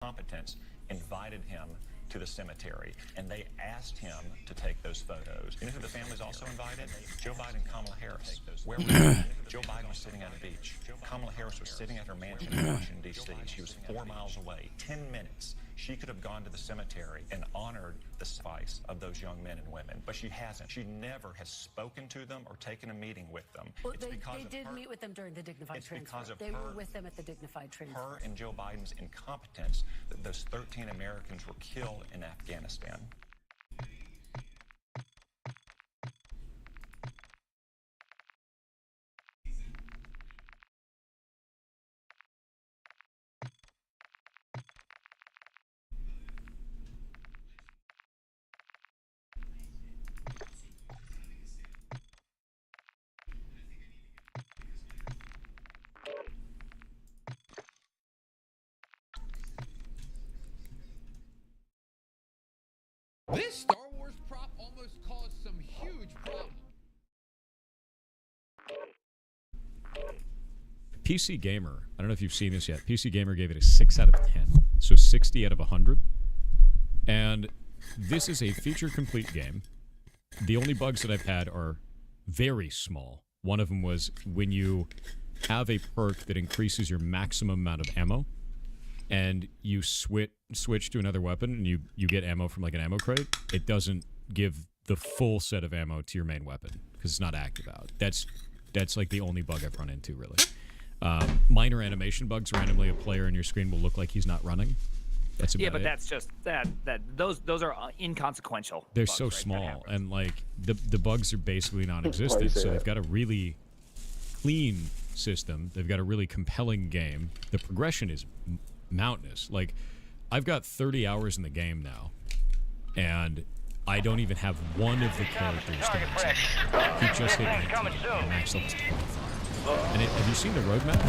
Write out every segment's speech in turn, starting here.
competence invited him to the cemetery, and they asked him to take those photos. You know who the family's also invited? Joe Biden and Kamala Harris. Where was Joe Biden was sitting on a beach. Kamala Harris was sitting at her mansion in Washington, D.C. She was 4 miles away. 10 minutes. She could have gone to the cemetery and honored the sacrifice of those young men and women, but she hasn't. She never has spoken to them or taken a meeting with them. Well, they did meet with them during the dignified transfer. They were with them at the dignified transfer. Her and Joe Biden's incompetence that those 13 Americans were killed in Afghanistan. This Star Wars prop almost caused some huge problems. PC Gamer, I don't know if you've seen this yet. PC Gamer gave it a 6 out of 10. So 60 out of 100. And this is a feature-complete game. The only bugs that I've had are very small. One of them was when you have a perk that increases your maximum amount of ammo, and you switch to another weapon, and you get ammo from like an ammo crate, it doesn't give the full set of ammo to your main weapon because it's not active out. That's like the only bug I've run into, really. Minor animation bugs. Randomly, a player on your screen will look like he's not running. That's about it. That's just those are inconsequential. They're bugs, so right? small, and like the bugs are basically non-existent. So they've got a really clean system. They've got a really compelling game. The progression is mountainous. Like, I've got 30 hours in the game now, and I don't even have one of the characters dancing. He just hit 19. Max level's 25. And have you seen the roadmap?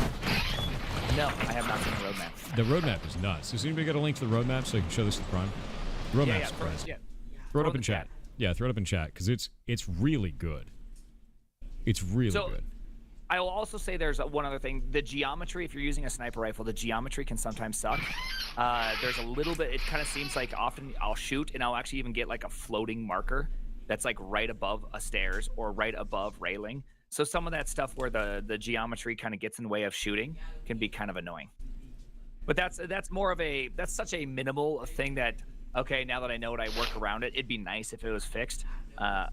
No, I have not seen the roadmap. The roadmap is nuts. Does anybody got a link to the roadmap so I can show this to Prime? The roadmap's crazy. Throw it up in chat. Yeah, throw it up in chat, because it's really good. It's really good. I will also say there's one other thing. The geometry, if you're using a sniper rifle, the geometry can sometimes suck. There's a little bit, it kind of seems like often I'll shoot and I'll actually even get like a floating marker that's like right above a stairs or right above railing. So some of that stuff where the geometry kind of gets in the way of shooting can be kind of annoying. But that's more of that's such a minimal thing that, okay, now that I know it, I work around it. It'd be nice if it was fixed. But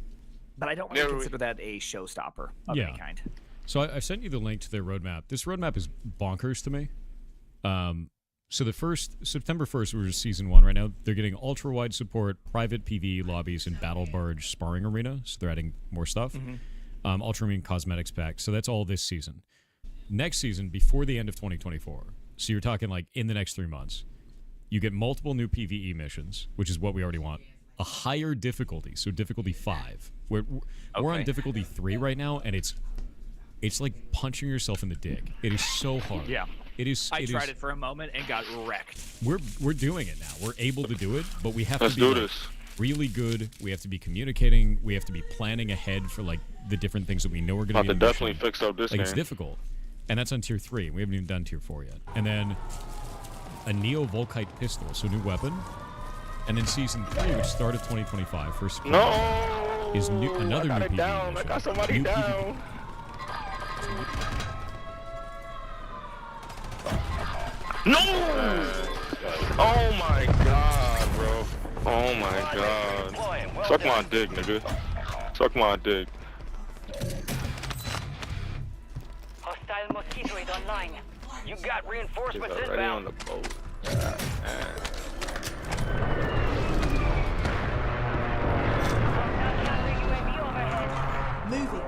I don't really consider that a showstopper of any kind. So I sent you the link to their roadmap. This roadmap is bonkers to me. So the September 1st was Season 1. Right now, they're getting ultra-wide support, private PvE lobbies, and Battle Barge sparring arena. So they're adding more stuff. Ultramarine cosmetics pack. So that's all this season. Next season, before the end of 2024, so you're talking like in the next 3 months, you get multiple new PvE missions, which is what we already want. A higher difficulty, so difficulty 5. We're on difficulty 3 right now, and it's like punching yourself in the dick. It is so hard. Yeah. It is. I tried it for a moment and got wrecked. We're doing it now. We're able to do it, but we have to be really good. We have to be communicating. We have to be planning ahead for like the different things that we know we're going to be. Definitely fix up this game. It's difficult, and that's on tier 3. We haven't even done tier 4 yet. And then a Neo Volkite pistol, so new weapon. And then season 3, which started 2025, first is new, another new PvE mission. I got somebody down. No! Oh my god, bro. Oh my god. Suck my dick, nigga. Suck my dick. Hostile mosquito is online. You got reinforcements Right on inbound. the boat. Moving.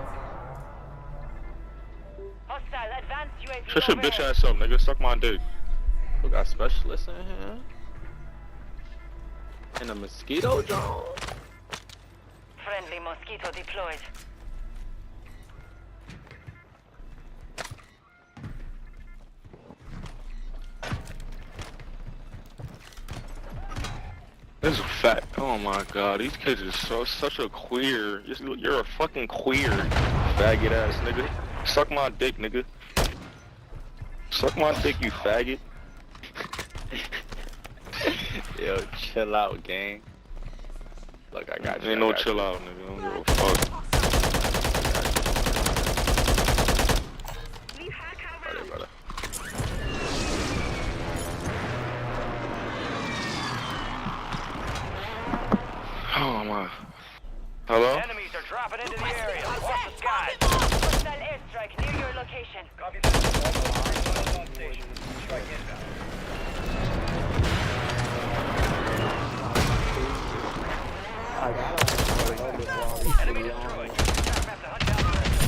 Hostile advanced UAV Shut your overhead. bitch ass up, nigga. Suck my dick. We got specialists in here. And a mosquito drone. Friendly mosquito deployed. This is fat. Oh my god, these kids are such a queer. You're a fucking queer, faggot ass nigga. Suck my dick, nigga. Suck my dick, you faggot. Yo, chill out, gang. Look, I got you. Ain't no chill out, nigga. I don't give a fuck. Brother. Oh my. Hello? Enemies are dropping into the area. Watch the skies. Hostile airstrike near your location. Copy that. On station. Strike inbound. Enemy destroyed. Have to hunt down the rest.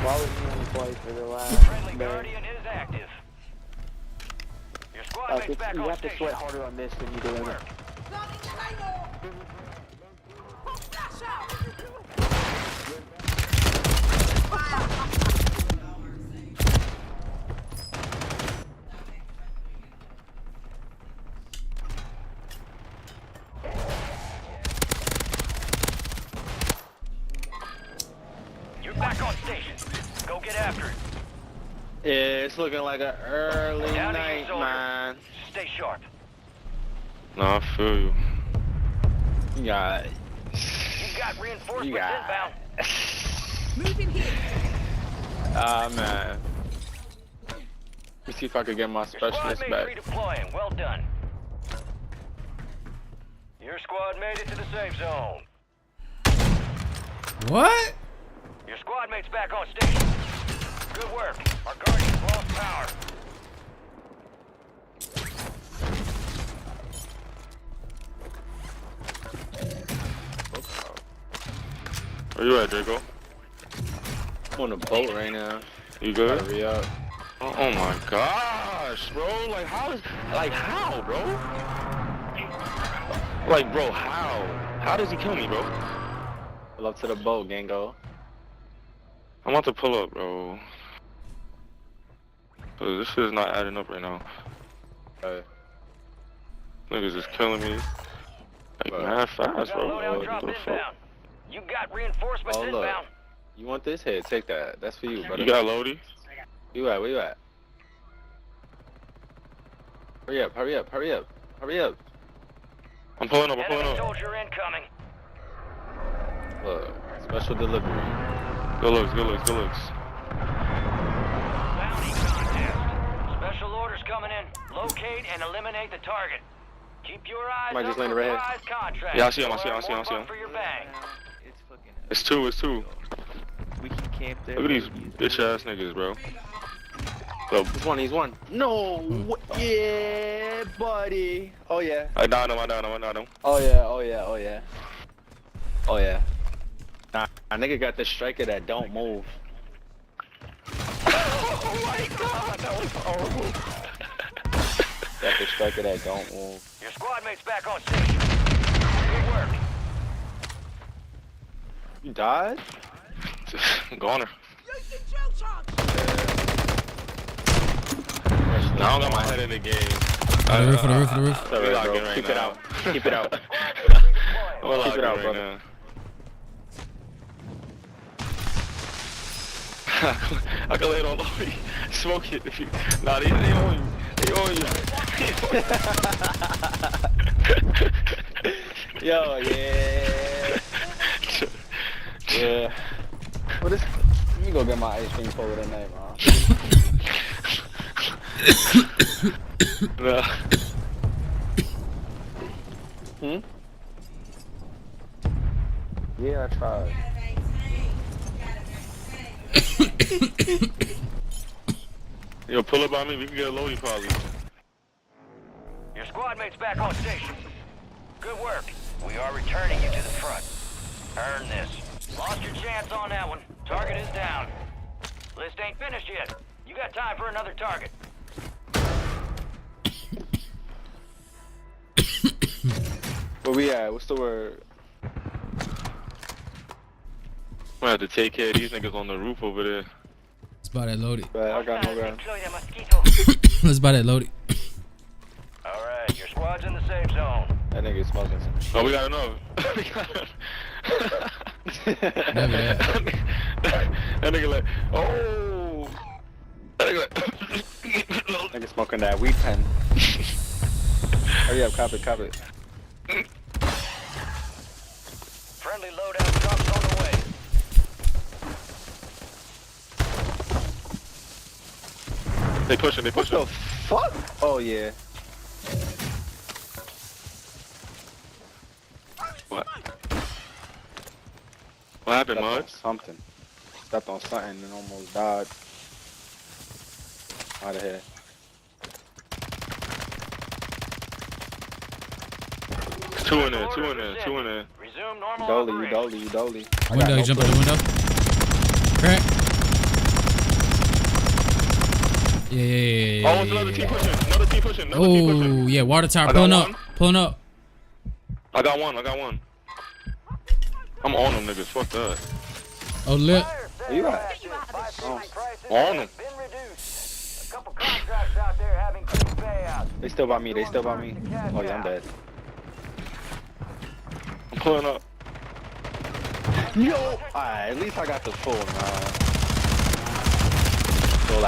Why was he on the play for the last Friendly Guardian is active. Your squad mates back you on have to station. sweat harder on this than you do in it. You're back on station. Go get after it. Yeah, it's looking like an early Down to you, night, soldier. man. Stay sharp. Nah, I feel you. You got. You got reinforcements You got. inbound. Moving here. Ah, man. Let me see if I could get my Your squad specialist mates back. redeploying. Well done. Your squad made it to the safe zone. What? Your squad mates back on station. Good work. Our Guardians lost power. Where you at, Draco? I'm on a boat right now. You good? Hurry up. Oh my gosh, bro. Like how, bro? Like, bro, how? How does he kill me, bro? Pull up to the boat, Gango. I'm about to pull up, bro. Cause this shit is not adding up right now. Niggas is killing me. Like, mad fast, bro. Loadout What drop the fuck? inbound. You got reinforcements Oh, look. inbound. You want this? Here, take that. That's for you, brother. You got Lodi? You at? Where you at? Hurry up, hurry up, hurry up, hurry up. I'm pulling up, I'm pulling Enemy up. soldier incoming. Look, special delivery. Good looks, good looks, good looks. Bounty contest. Special orders coming in. Locate and eliminate the target. Keep your eyes Might up just for land right here. prize contracts. Yeah, I see him, I You'll see him, I earn see him, I more see him. buck for your bang. It's fucking. It's two, it's two. We can camp there. Look at these bitch ass niggas, bro. So, He's one. No, yeah, buddy. Oh yeah. I downed him, I downed him, I downed him. Oh yeah, oh yeah, oh yeah. Oh yeah. Nah, a nigga got the striker that don't move. Oh my god, that was horrible. Got the striker that don't move. Your squad mates back on station. Good work. You died? Goner. Now I don't got my head in the game. For the roof, for the roof, for the roof. It's alright, bro. Keep it out. Keep it out. I'm Keep it out, right brother. now. I can lay it on Lodi. Smoke it if you. Nah, they on you. They on you. Yo, yeah. Yeah. What is? Let me go get my ice cream cola tonight, man. Nah. Yeah, I tried. Yo, pull up on me. We can get a Lodi probably. Your squad mates back on station. Good work. We are returning you to the front. Earn this. Lost your chance on that one. Target is down. List ain't finished yet. You got time for another target. Where we at? What's the word? I'm gonna have to take care of these niggas on the roof over there. Let's buy that loaded. Right, I got no gun. Deploy the mosquito. Let's buy that loaded. All right, your squad's in the safe zone. That nigga smoking some shit. Oh, we got another. Never that. That nigga like, oh. That nigga like, Nigga smoking that weed pen. Hurry up, cop it, cop it. Friendly loadout drops on the way. They pushing, they What pushing. the fuck? Oh yeah. What? What happened, Stepped on Mugs? something. Stepped on something and almost died. Out of here. Two in there, two in there, two in there. Resume normal Dolly, you operation. dolly, you dolly. I got Window, no you jump out the clue. window. Crack. Yeah. Oh, it's another team pushing, another team pushing, another team pushing. Oh, yeah, water tower. I got Pulling up. one. Pulling up. I got one, I got one. I'm on them niggas, fuck that. Oh, lip. Where you at? On them. Been reduced. A couple contracts out there have increased payouts. They still by me, they still by me. Oh yeah, I'm dead. I'm pulling up. Yo! Alright, at least I got the full, man.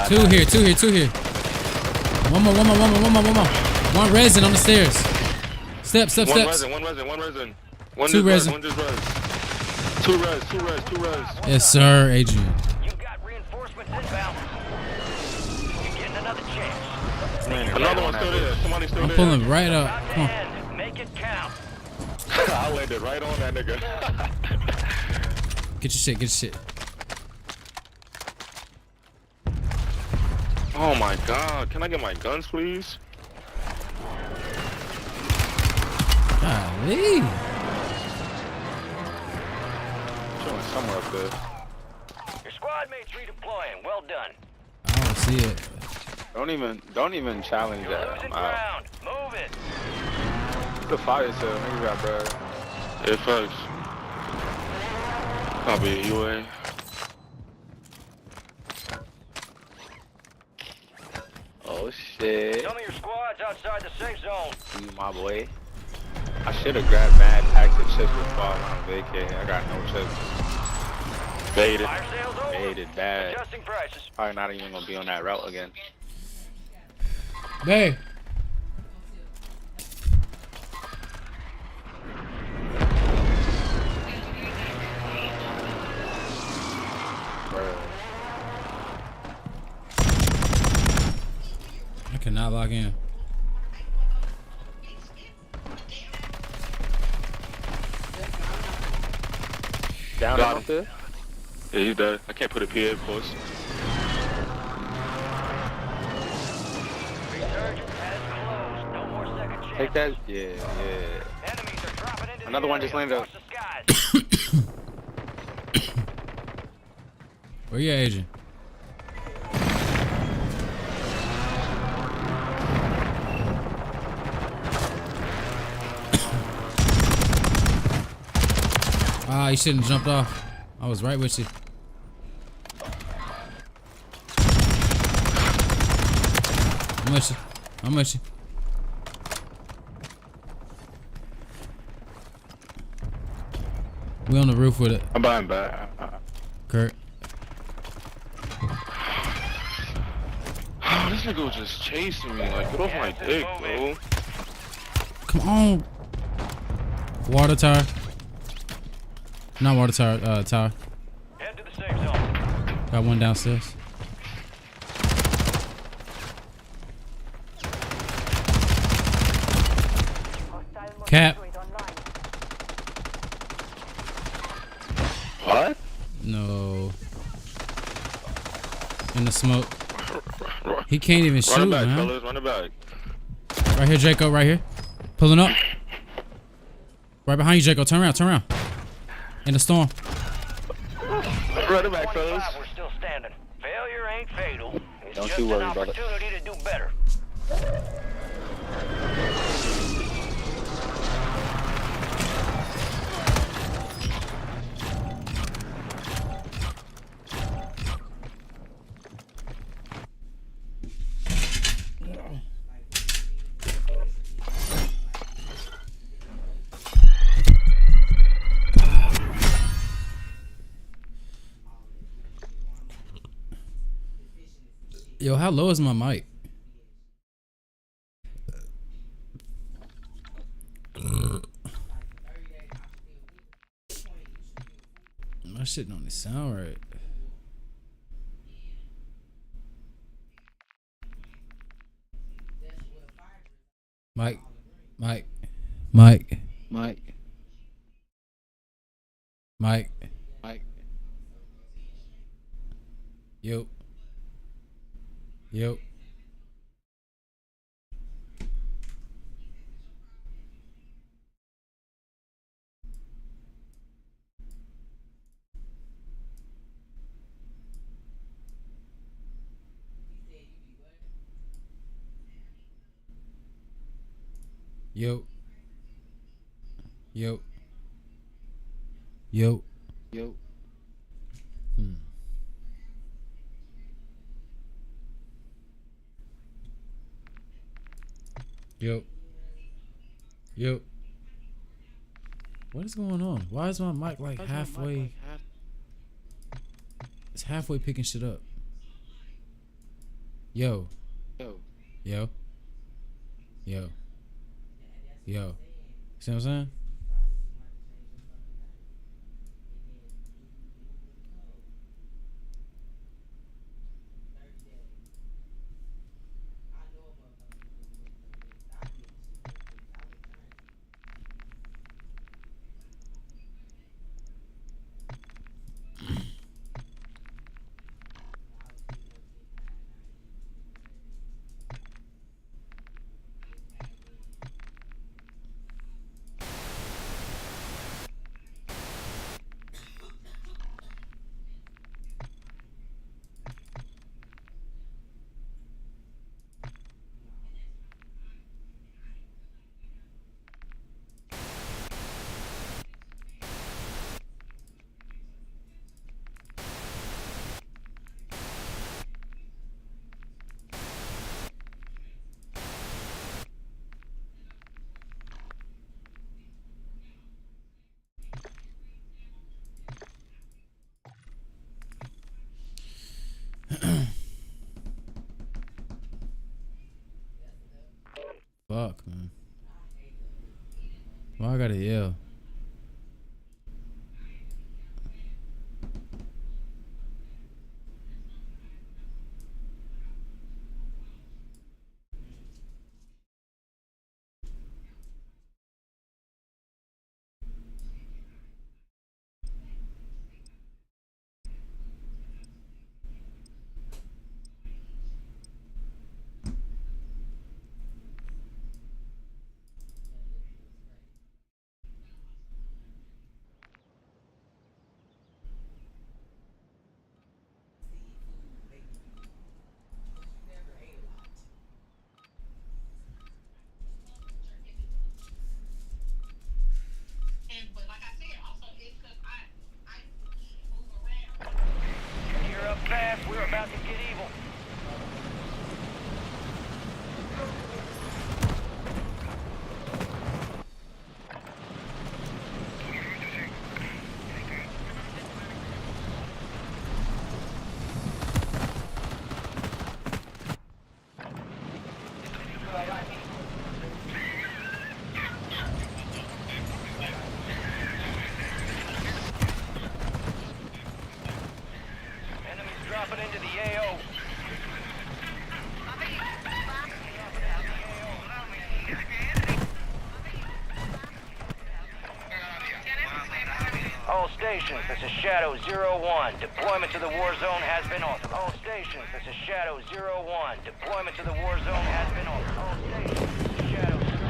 Two here. One more. One resin on the stairs. Step. One resin. One Two just resin. One just res. Two res. Yes, sir, Adrian. You've got reinforcements inbound. You're getting another chance. Another one still there. Somebody's still I'm there. pulling right up. About to Come on. end. Make it count. I landed right on that nigga. Get your shit. Oh my god, can I get my guns, please? Golly. Chilling somewhere up there. Your squad mates redeploying. Well done. I don't see it. Don't even challenge You're that. losing I'm out. ground. Move it. The fire sale, nigga got bread. It fucks. Copy, UA. Oh shit. Some of your squads outside the safe zone. You my boy. I should have grabbed mad packs of chips before I went on vacay. I got no chips. Baited. Fire sales over. Baited bad. Adjusting prices. Probably not even gonna be on that route again. Hey. Bruh. I cannot log in. Down Got up there? Yeah, he's dead. I can't put a PA, of course. Resurgence has closed. No more second chances. Take that? Yeah. Enemies are dropping into Another the one just area landed. across the skies. Where you at, Adrian? Ah, you shouldn't have jumped off. I was right with you. I'm with you. We on the roof with it, I'm buying back. Kurt. Oh, this nigga was just chasing me. Like, get off my dick, bro. Come on. Water tower. Not water tower, tower. Head to the safe zone. Got one downstairs. Cap. What? No. In the smoke. He can't even shoot, Run it back, man. fellas. Run it back. Right here, Draco, right here. Pulling up. Right behind you, Draco. Turn around. In the storm. Run it back, fellas. 25, we're still standing. Failure ain't fatal. It's Don't just you worry, an brother. opportunity to do better. Yo, how low is my mic? My shit don't sound right. Mike. Yo. What is going on? Why is my mic like halfway? It's halfway picking shit up. Yo. See what I'm saying? Fuck, man. Why I gotta yell? You're up fast. We're about to get evil. Dropping into the AO. All stations, this is Shadow 01. Deployment to the war zone has been authorized. All stations, this is Shadow 01. Deployment to the war zone has been authorized. All stations, this is Shadow 01.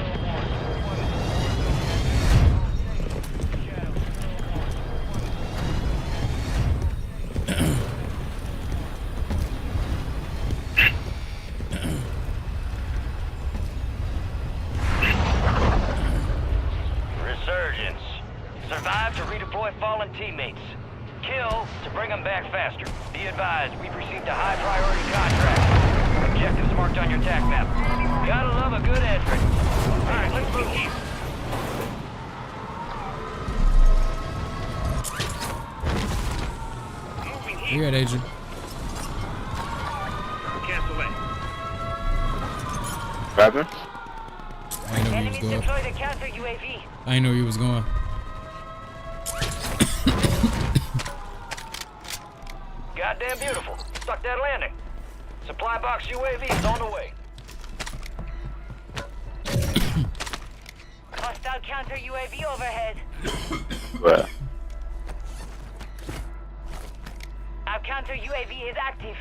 Resurgence. Survive to redeploy fallen teammates. Kill to bring them back faster. Be advised, we've received a high priority contract. Objectives marked on your TAC map. Gotta love a good entry. Alright, let's move east. You got Agent. Cancel it. Rapping? I ain't know where you was going. Deployed a counter UAV. I ain't know where you was going. Goddamn beautiful. Stuck that landing. Supply box UAV is on the way. Hostile counter UAV overhead. Bruh. Our counter UAV is active.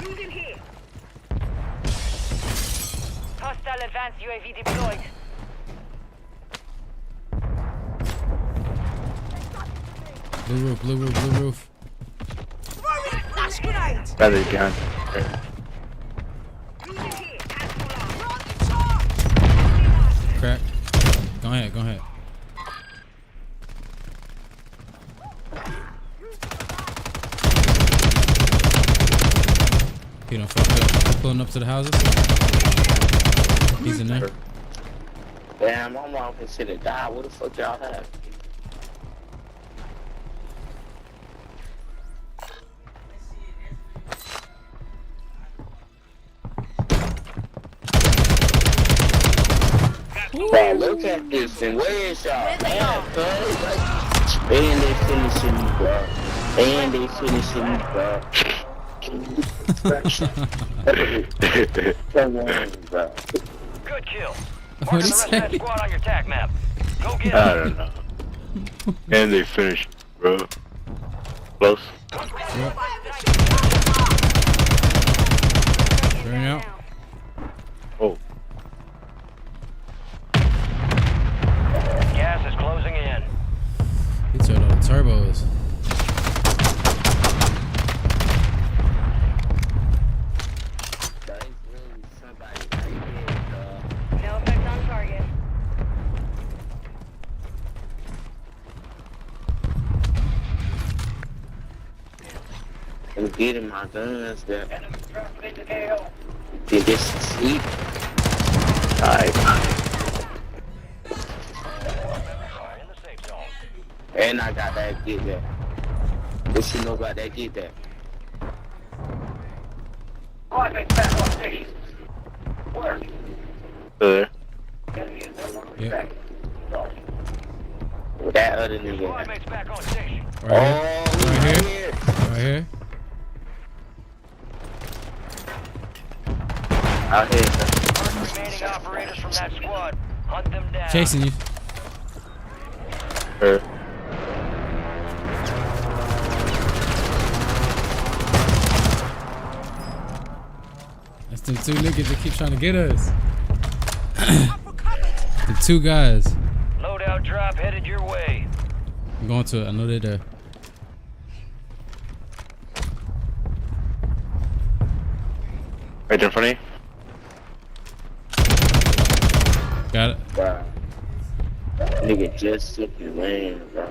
Moving here. Hostile advanced UAV deployed. Blue roof, blue roof, blue roof. Flash grenade. Rather gun. Moving here. Crack. Go ahead, go ahead. He done fucked up. Pulling up to the houses. He's in there. Damn, my mom considered die. What the fuck y'all have? Man, look at this and where's y'all? Man, cuz, like, and they finishing me, bro. And they finishing me, bro. Come on, bro. Good kill. What'd Mark he the rest of that say? squad on your tac map. Go get I them. don't know. And they finished, bro. Close. Burn out. Oh. Gas is closing in. He turned on the turbos. That's really somebody right there, dog. No effect on target. I'm getting my guns there. Did this sleep? Alright. In the safe zone. And I got that get there. What you know about that get there? There. Yep. That other nigga. Squad mates back on station. Right Oh, here. right Right here. Right here. Out here. Remaining operators from that squad. Hunt them down. Chasing you. There. That's them two niggas that keep trying to get us. The two guys. Loadout drop headed your way. I'm going to it. I know they're there. Right there in front of you. Got it. Bro. Nigga just took your land, bro.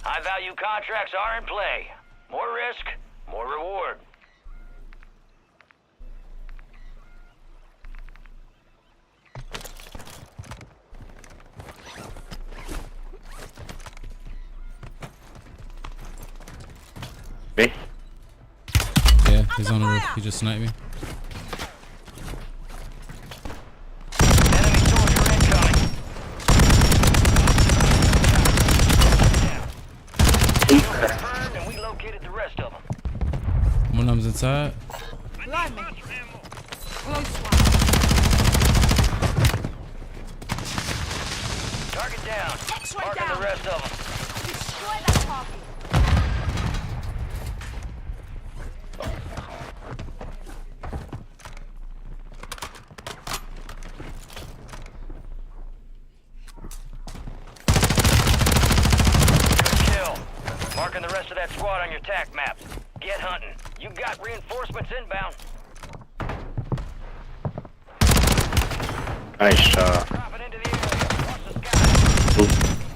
High value contracts are in play. More risk, more reward. Me? Yeah, he's on the roof. He just sniped me. Enemy soldier incoming. Confirmed, and we located the rest of them. One of them's inside. Blimey. Close one. Target down. X-ray Marking down. the rest of them. Destroy that copy. Good kill. Marking the rest of that squad on your TAC maps. Get hunting. You got reinforcements inbound. Nice shot. Dropping into the area. Watch the sky.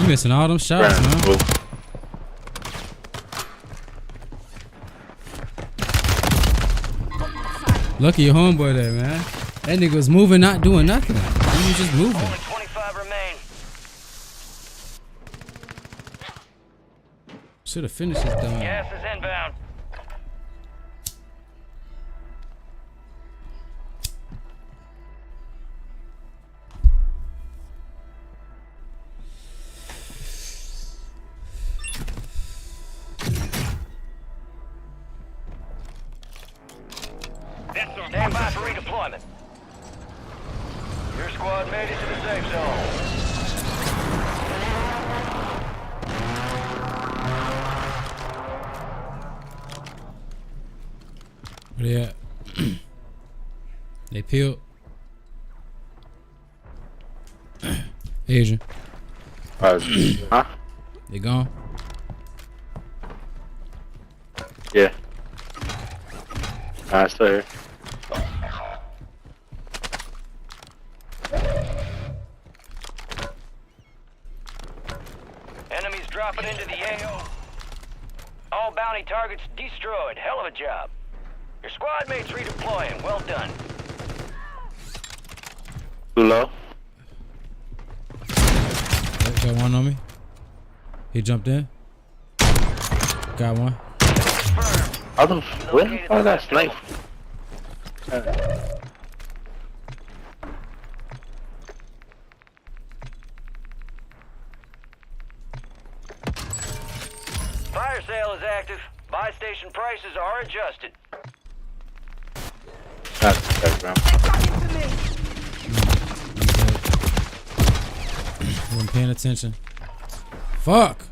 You missing all them shots, man. Cool. Lucky your homeboy there, man. That nigga was moving, not doing nothing. He was just moving. Only 25 remain. Should have finished his done. Gas is inbound. Stand by for redeployment. Your squad made it to the safe zone. Where they at? They peeled. Asian. Huh? They gone. Yeah. Alright, still here. Enemies dropping into the AO. All bounty targets destroyed. Hell of a job. Your squad mates redeploying. Well done. Too low. Got one on me. He jumped in. Got one. I don't. Where? Oh, that's nice. Fire sale is active. Buy station prices are adjusted. That's the background. Wasn't paying attention. Fuck.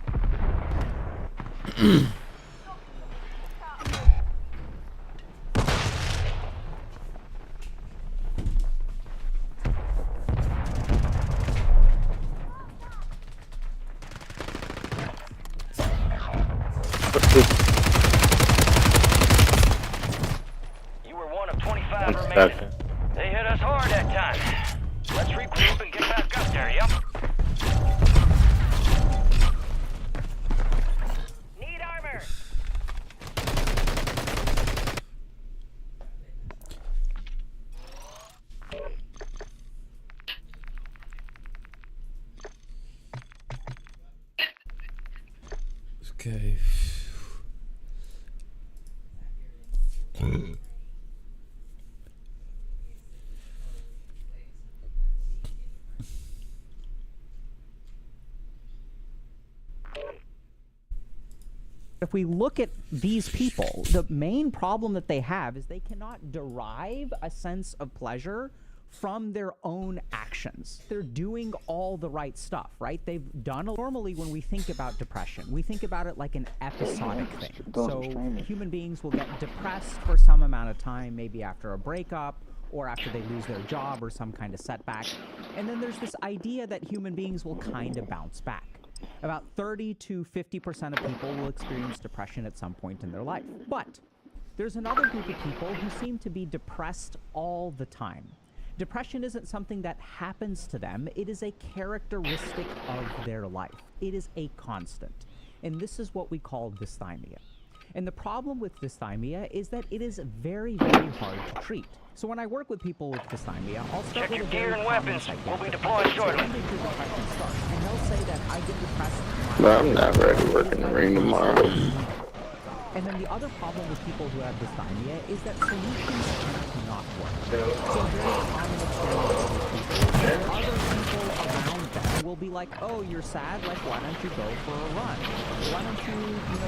You were one of 25 remaining. They hit us hard that time. Let's regroup and get back up there, yep? Need armor. Okay. If we look at these people, the main problem that they have is they cannot derive a sense of pleasure from their own actions. They're doing all the right stuff, right? They've done normally when we think about depression, we think about it like an episodic thing. So human beings will get depressed for some amount of time, maybe after a breakup or after they lose their job or some kind of setback. And then there's this idea that human beings will kind of bounce back. About 30 to 50% of people will experience depression at some point in their life. But there's another group of people who seem to be depressed all the time. Depression isn't something that happens to them. It is a characteristic of their life. It is a constant. And this is what we call dysthymia. And the problem with dysthymia is that it is very, very hard to treat. So when I work with people with dysthymia, I'll start with a gear very and common weapons. psychiatric We'll be deploying shortly. And they'll say that I get depressed. But I'm not ready to work in the ring tomorrow. And then the other problem with people who have dysthymia is that solutions cannot work. So very common experience with people, other people around them will be like, oh, you're sad? Like, why don't you go for a run? Why don't you,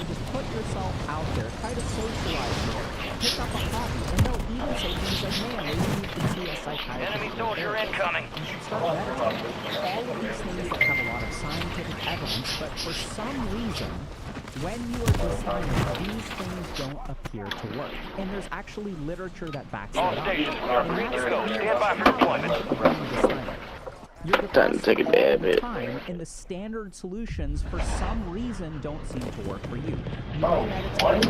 just put yourself out there, try to socialize more, pick up a hobby, and they'll even say things like, man, maybe you can see a psychiatrist. Enemy soldier incoming. You should start meditating. All of these things that have a lot of scientific evidence, but for some reason, when you are dysthymia, these things don't appear to work. And there's actually literature that backs All it up. stations are free to go. Stand by for deployment. You're Time to take a bad bit. time, and the standard solutions, for some reason, don't seem to work for you. You may meditate,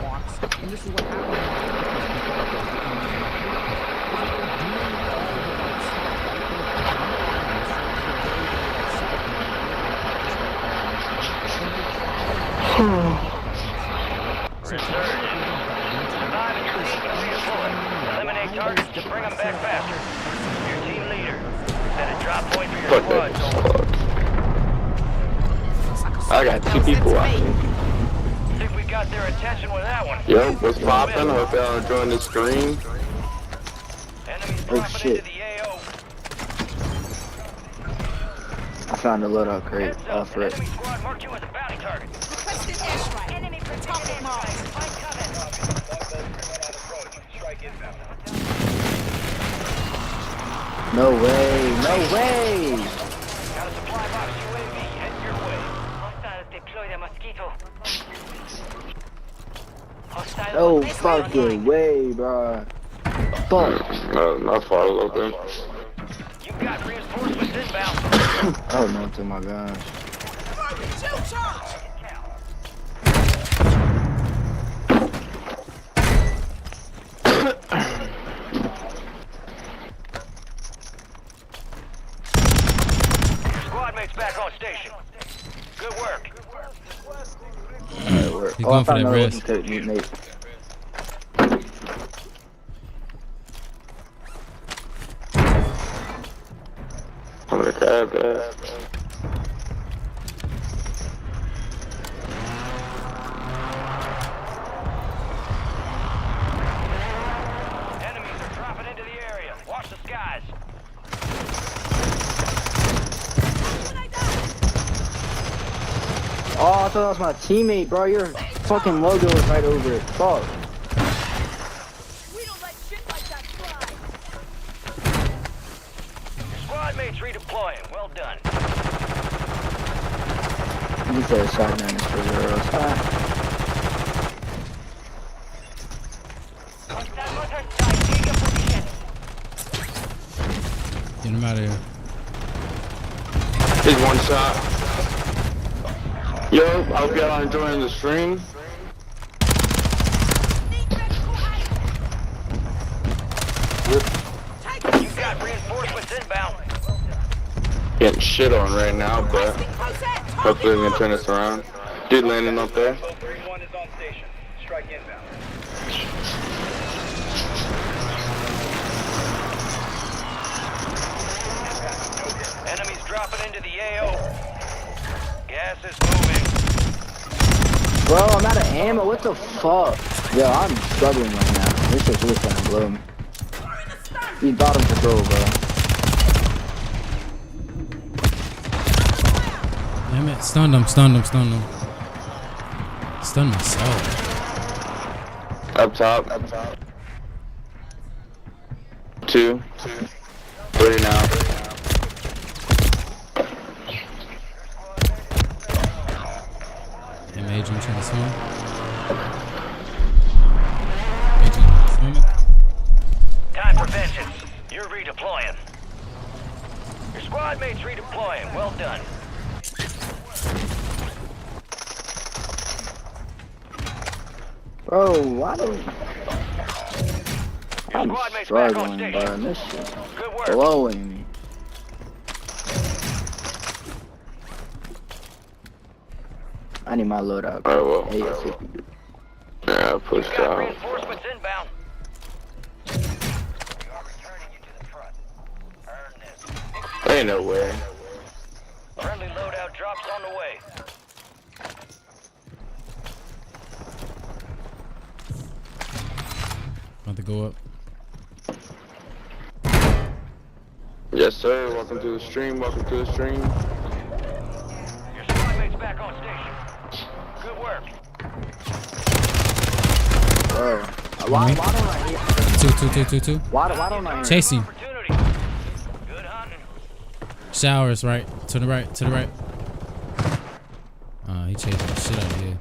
walks, and this is what happens. Eliminate targets to bring them back faster. Your team leader. Set a drop point for your Fuck squad. that. I got 2 people watching. Think we got their attention with that one. Yo, what's poppin'? Hope y'all enjoying the stream. Enemies Oh, dropping shit. into the AO. I found a loadout crate. Heads up, Off an it. enemy squad marked you as a bounty target. Requested airstrike. Enemy protected Mars. Find cover. No way. No way. Got a supply box UAV heading your way. Hostiles deploy the mosquito. Hostile No mosquito fucking way, bro. Fuck. My fault, open. You got reinforcements inbound. Oh no, to my gosh. Squad mates back on station. Good work. Alright, work. He's Oh, I going for found that another wrist. crate, Nate. I'm gonna grab that. Enemies are dropping into the area. Watch the skies. Oh, I thought that was my teammate, bro. Your fucking logo is right over it. Fuck. We don't let shit like that fly. Your squad mates redeploying. Well done. You said shotgun is for girls. Hostile motor side. Take your position. Get him out of here. He's 1 shot. Yo, I hope y'all are enjoying the stream. You got reinforcements inbound. Getting shit on right now, but hopefully we can turn this around. Dude landing up there. 3-1 is on station. Strike inbound. Enemies dropping into the AO. Gas is moving. Bro, I'm out of ammo. What the fuck? Yo, I'm struggling right now. This is really gonna blow me. He's bottom control, bro. Damn it. Stunned him. Stunned him. Stunned him. Stunned myself. Up top. 2. 3 now. Damn, Agent trying to swim. Agent swimming. Time for vengeance. You're redeploying. Your squad mates redeploying. Well done. Bro, why do I'm squad mates back on struggling, station. bro. This shit's Good work. blowing me. I need my loadout. Alright, well. ASAP. Yeah, I pushed Got out. reinforcements inbound. We are returning you to the front. Earn this. Ain't no way. Friendly loadout drops on the way. About to go up. Yes, sir. Welcome to the stream. Welcome to the stream. Your squad mates back on station. Good work. Bro, why don't I hear? Two. Why don't I hear? Chasing. Opportunity. Good hunting. Showers right. To the right. To the right. He chasing the shit out of here.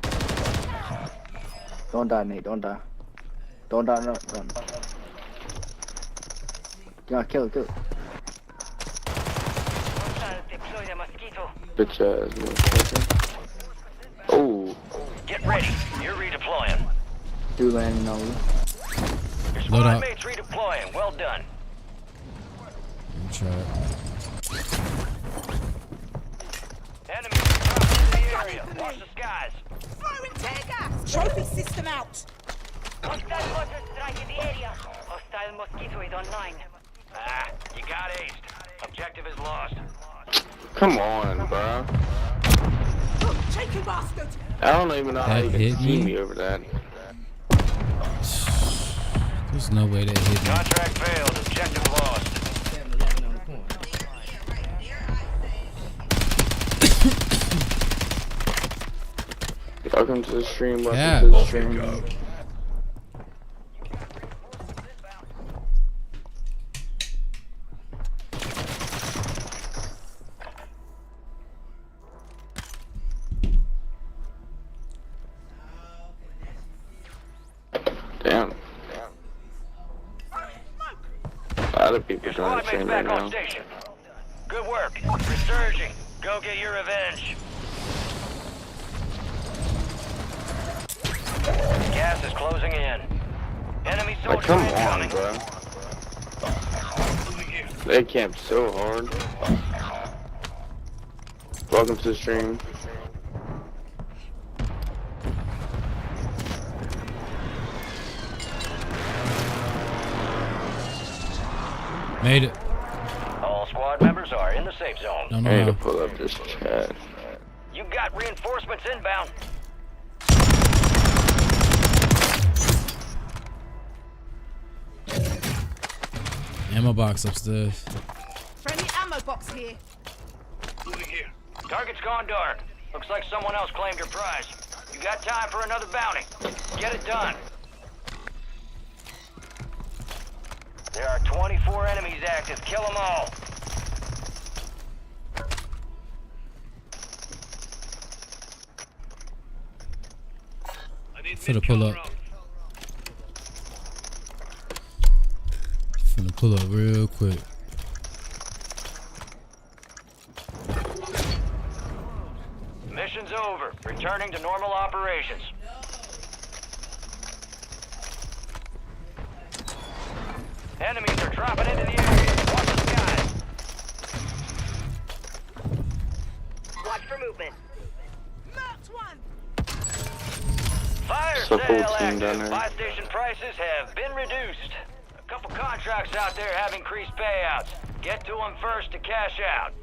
Don't die, Nate. Don't die. Don't die. No. Don't. Yeah, kill it. Deploy the mosquito. Bitch ass motherfucker. Oh. Get ready. You're redeploying. Two landing on you. Your Load squad up. mates redeploying. Well done. Try it. Enemies dropping into the area. Watch the skies. Throwing tear gas! Trophy system out! Hostile mortar strike in the area. Hostile mosquito is online. Ah, you got aced. Objective is lost. Come on, bro. Look, take you bastard! I don't even know how That you can hit see me? me over that. There's no way that hit me. Contract failed. Objective lost. Welcome to the stream. Welcome Yeah. to the stream. Damn. A lot of people Your trying squad to mates stream back right on now. station. Good work. Resurging. Go get your revenge. Gas is closing in. Enemy Like, soldiers come on, incoming. bro. They camped so hard. Welcome to the stream. Made it. All squad members are in the safe zone. Don't I need know to pull up this chat. You got reinforcements inbound. how. Ammo box upstairs. Friendly ammo box here. Target's gone dark. Looks like someone else claimed your prize. You got time for another bounty. Get it done. There are 24 enemies active. Kill them all. Finna pull up. Finna pull up real quick. Mission's over. Returning to normal operations. Enemies are dropping into the area. Watch the skies. Watch for movement. Marked one! Fire It's a full sale team down active. there. Buy station prices have been reduced. A couple contracts out there have increased payouts. Get to them first to cash out.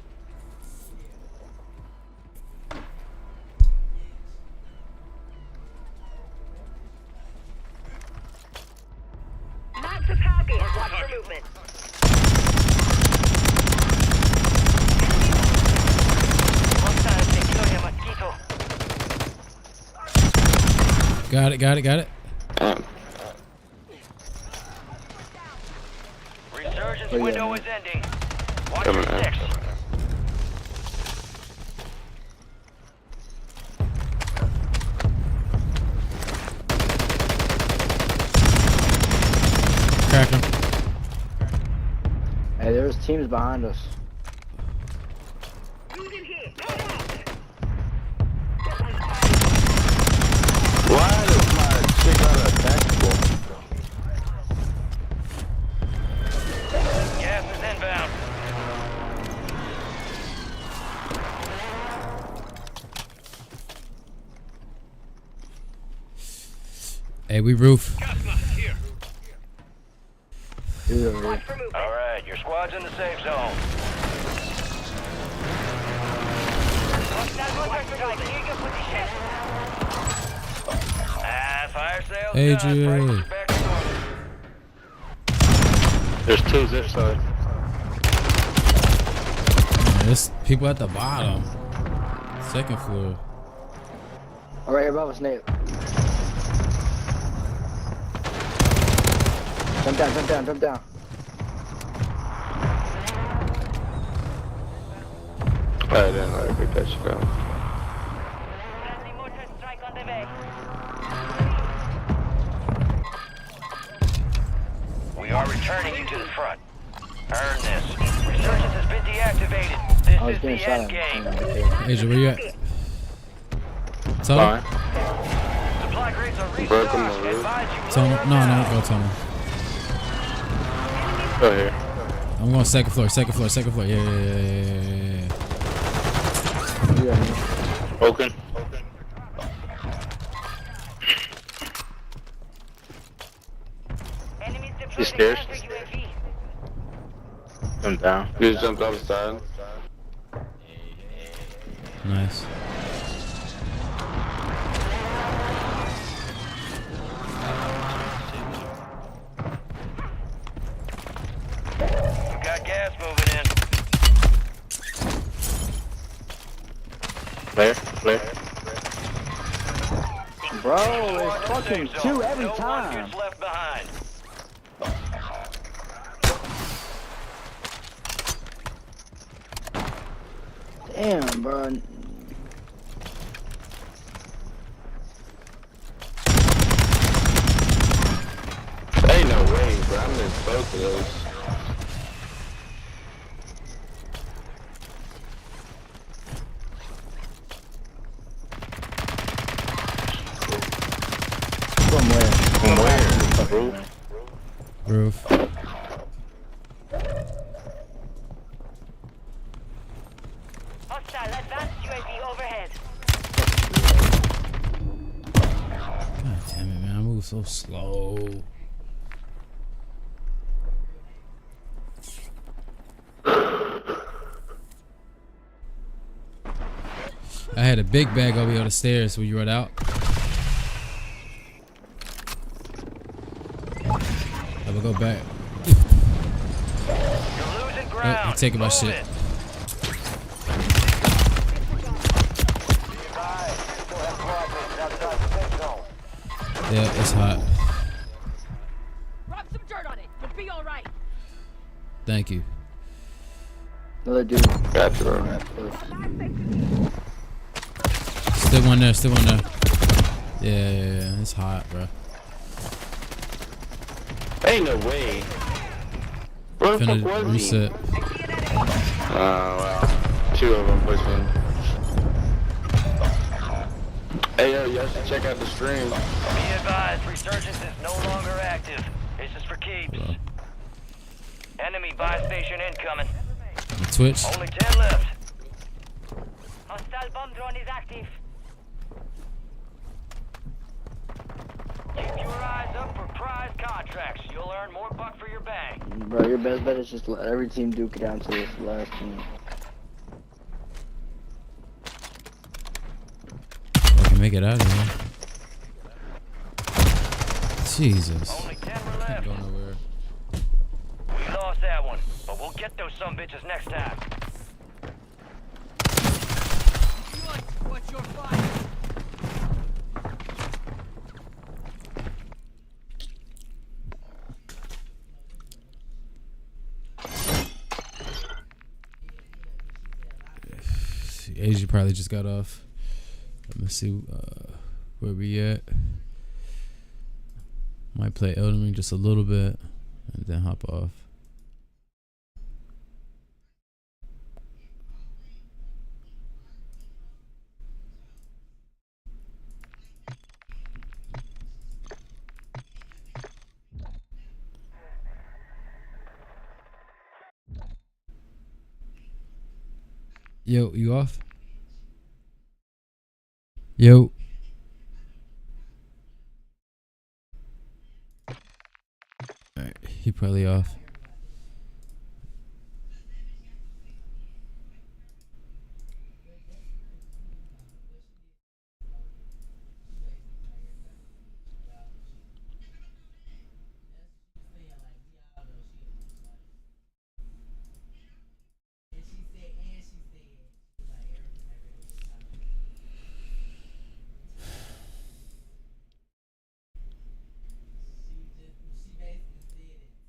Mark the target and watch for movement. Hostile Seansailéir mosquito. Got it, got it, got it. Resurgence Oh, yeah, window man. is ending. Watch Coming your out. six. Crack him. Hey, there's teams behind us. Moving here. Why does my chick got a tactical? Gas is inbound. Hey, we roof. Dude, over here. All right, your squad's in the safe zone. Fire sales. AJ. Prices back to normal. There's two this side. Man, there's people at the bottom. Second floor. Oh, right here above us, Nate. Jump down, jump down, jump down. I didn't know I could catch you down. Friendly mortar strike on the way. We are returning you to the front. Earn this. Resurgence has been deactivated. This I was is getting the shot end at. game. AJ, where you at? Tell Fine. him. Supply crates are Broke 'em restocked. already. Advise you Tell load him. up No, now. no, go tell him. Go here. I'm going second floor, second floor, second floor. Yeah, yeah, yeah, yeah, yeah, yeah. You got me. Open. Here. I'm down. You just jumped off the side. Nice. We got gas moving in. Flare. Bro, it's fucking two every No one time. gets left behind. Damn, bro. Ain't no way, bro. I missed both of those. From where? From where? Roof. Hostile advanced UAV overhead. God damn it, man. I move so slow. I had a big bag over here on the stairs when you run out. I will go back. You're losing ground. Oh, you're taking my Move shit. it. Yeah, it's hot. Rub some dirt on it. You'll be all right. Thank you. Another dude. Gotcha, bro. Still one there, still one there. Yeah, it's hot, bro. Ain't no way. Where the fuck Finna was he? reset. Wow. Two of them pushing. Hey, yo, y'all should check out the stream. Be advised, resurgence is no longer active. This is for keeps. Bro. Enemy buy station incoming. Twitch. Only 10 left. Hostile bomb drone is active. Keep your eyes up for prize contracts. You'll earn more buck for your bang. Bro, your best bet is just let every team duke it down to this last team. I can make it out of here. Jesus. Only 10 were Can't left. go nowhere. We lost that one, but we'll get those sumbitches next time. What's your fight? Asia probably just got off. Let me see where we at. Might play Elden Ring just a little bit and then hop off. Yo, you off? Yo. Alright, he probably off.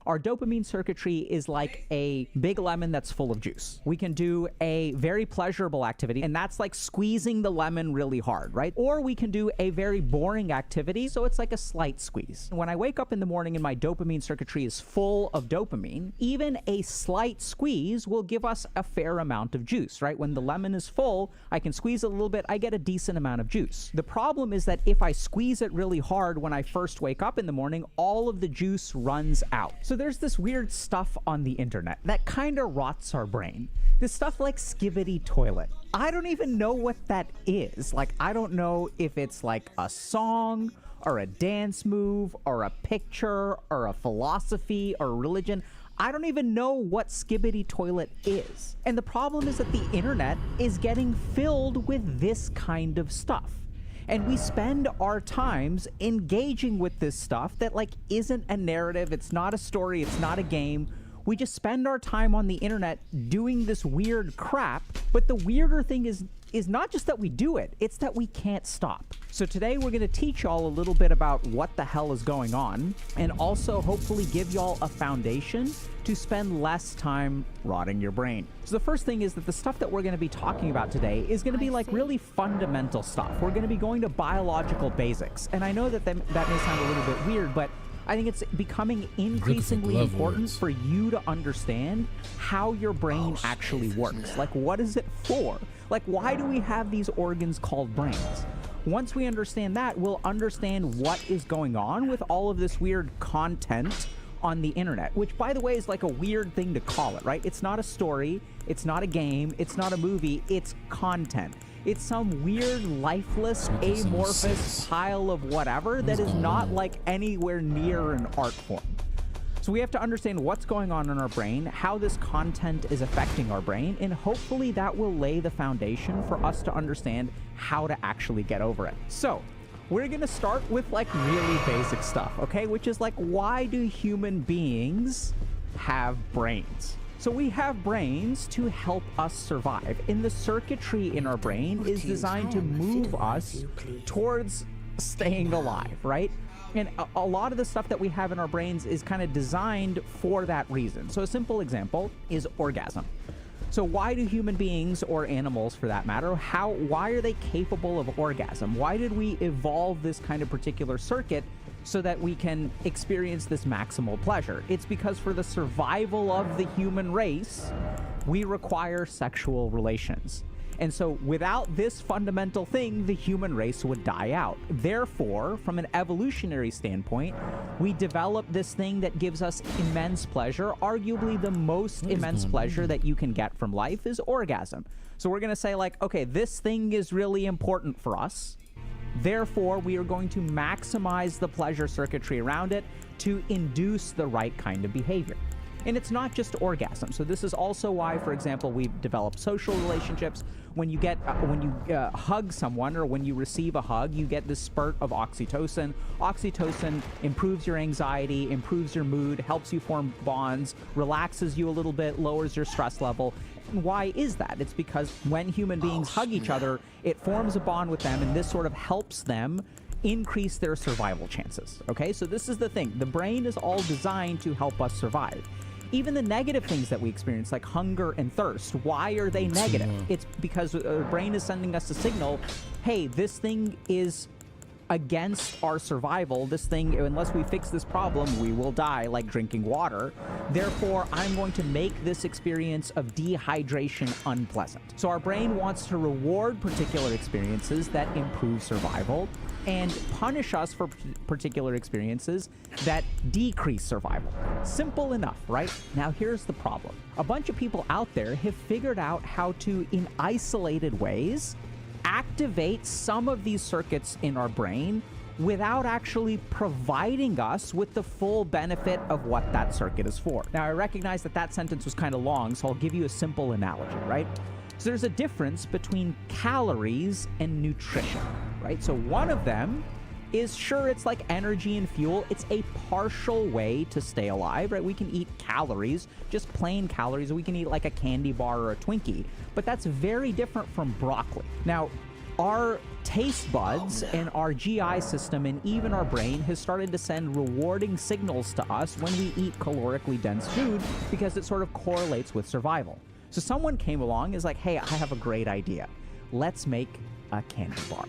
Our dopamine circuitry is like a big lemon that's full of juice. We can do a very pleasurable activity, and that's like squeezing the lemon really hard, right? Or we can do a very boring activity, so it's like a slight squeeze. When I wake up in the morning and my dopamine circuitry is full of dopamine, even a slight squeeze will give us a fair amount of juice, right? When the lemon is full, I can squeeze it a little bit, I get a decent amount of juice. The problem is that if I squeeze it really hard when I first wake up in the morning, all of the juice runs out. So there's this weird stuff on the internet that kind of rots our brain. This stuff like Skibbity Toilet. I don't even know what that is. Like, I don't know if it's like a song or a dance move or a picture or a philosophy or religion. I don't even know what Skibbity Toilet is. And the problem is that the internet is getting filled with this kind of stuff. And we spend our times engaging with this stuff that like isn't a narrative, it's not a story, it's not a game. We just spend our time on the internet doing this weird crap. But the weirder thing is not just that we do it, it's that we can't stop. So today we're going to teach y'all a little bit about what the hell is going on, and also hopefully give y'all a foundation to spend less time rotting your brain. So the first thing is that the stuff that we're going to be talking about today is going to be like really fundamental stuff. We're going to be going to biological basics. And I know that that may sound a little bit weird, but I think it's becoming increasingly important for you to understand how your brain actually works. Like, what is it for? Like, why do we have these organs called brains? Once we understand that, we'll understand what is going on with all of this weird content on the internet, which, by the way, is like a weird thing to call it, right? It's not a story, it's not a game, it's not a movie, it's content. It's some weird, lifeless, amorphous pile of whatever that is not like anywhere near an art form. So we have to understand what's going on in our brain, how this content is affecting our brain, and hopefully that will lay the foundation for us to understand how to actually get over it. So we're going to start with like really basic stuff, okay? Which is like, why do human beings have brains? So we have brains to help us survive. And the circuitry in our brain is designed to move us towards staying alive, right? And a lot of the stuff that we have in our brains is kind of designed for that reason. So a simple example is orgasm. So why do human beings, or animals for that matter, why are they capable of orgasm? Why did we evolve this kind of particular circuit so that we can experience this maximal pleasure? It's because for the survival of the human race, we require sexual relations. And so without this fundamental thing, the human race would die out. Therefore, from an evolutionary standpoint, we develop this thing that gives us immense pleasure. Arguably the most immense pleasure that you can get from life is orgasm. So we're going to say like, okay, this thing is really important for us. Therefore, we are going to maximize the pleasure circuitry around it to induce the right kind of behavior. And it's not just orgasm. So this is also why, for example, we've developed social relationships. When you hug someone, or when you receive a hug, you get this spurt of oxytocin. Oxytocin improves your anxiety, improves your mood, helps you form bonds, relaxes you a little bit, lowers your stress level. And why is that? It's because when human beings hug each other, it forms a bond with them, and this sort of helps them increase their survival chances. Okay, so this is the thing. The brain is all designed to help us survive. Even the negative things that we experience, like hunger and thirst, why are they negative? It's because the brain is sending us a signal, hey, this thing is against our survival. This thing, unless we fix this problem, we will die, like drinking water. Therefore, I'm going to make this experience of dehydration unpleasant. So our brain wants to reward particular experiences that improve survival, and punish us for particular experiences that decrease survival. Simple enough, right? Now here's the problem. A bunch of people out there have figured out how to, in isolated ways, activate some of these circuits in our brain without actually providing us with the full benefit of what that circuit is for. Now I recognize that sentence was kind of long, so I'll give you a simple analogy, right? So there's a difference between calories and nutrition, right? So one of them is, sure, it's like energy and fuel. It's a partial way to stay alive, right? We can eat calories, just plain calories. We can eat like a candy bar or a Twinkie, but that's very different from broccoli. Now, our taste buds and our GI system and even our brain has started to send rewarding signals to us when we eat calorically dense food, because it sort of correlates with survival. So someone came along and is like, hey, I have a great idea. Let's make a candy bar.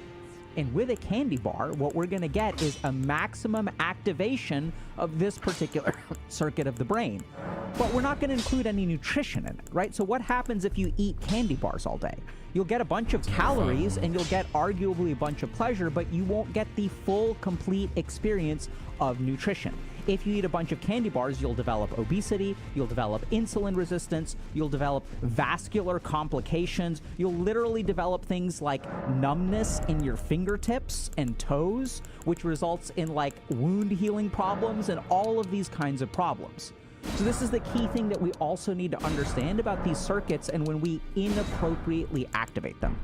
And with a candy bar, what we're going to get is a maximum activation of this particular circuit of the brain. but we're not going to include any nutrition in it, right? So what happens if you eat candy bars all day? You'll get a bunch of calories and you'll get arguably a bunch of pleasure, but you won't get the full, complete experience of nutrition. If you eat a bunch of candy bars, you'll develop obesity, you'll develop insulin resistance, you'll develop vascular complications, you'll literally develop things like numbness in your fingertips and toes, which results in like wound healing problems and all of these kinds of problems. So this is the key thing that we also need to understand about these circuits and when we inappropriately activate them.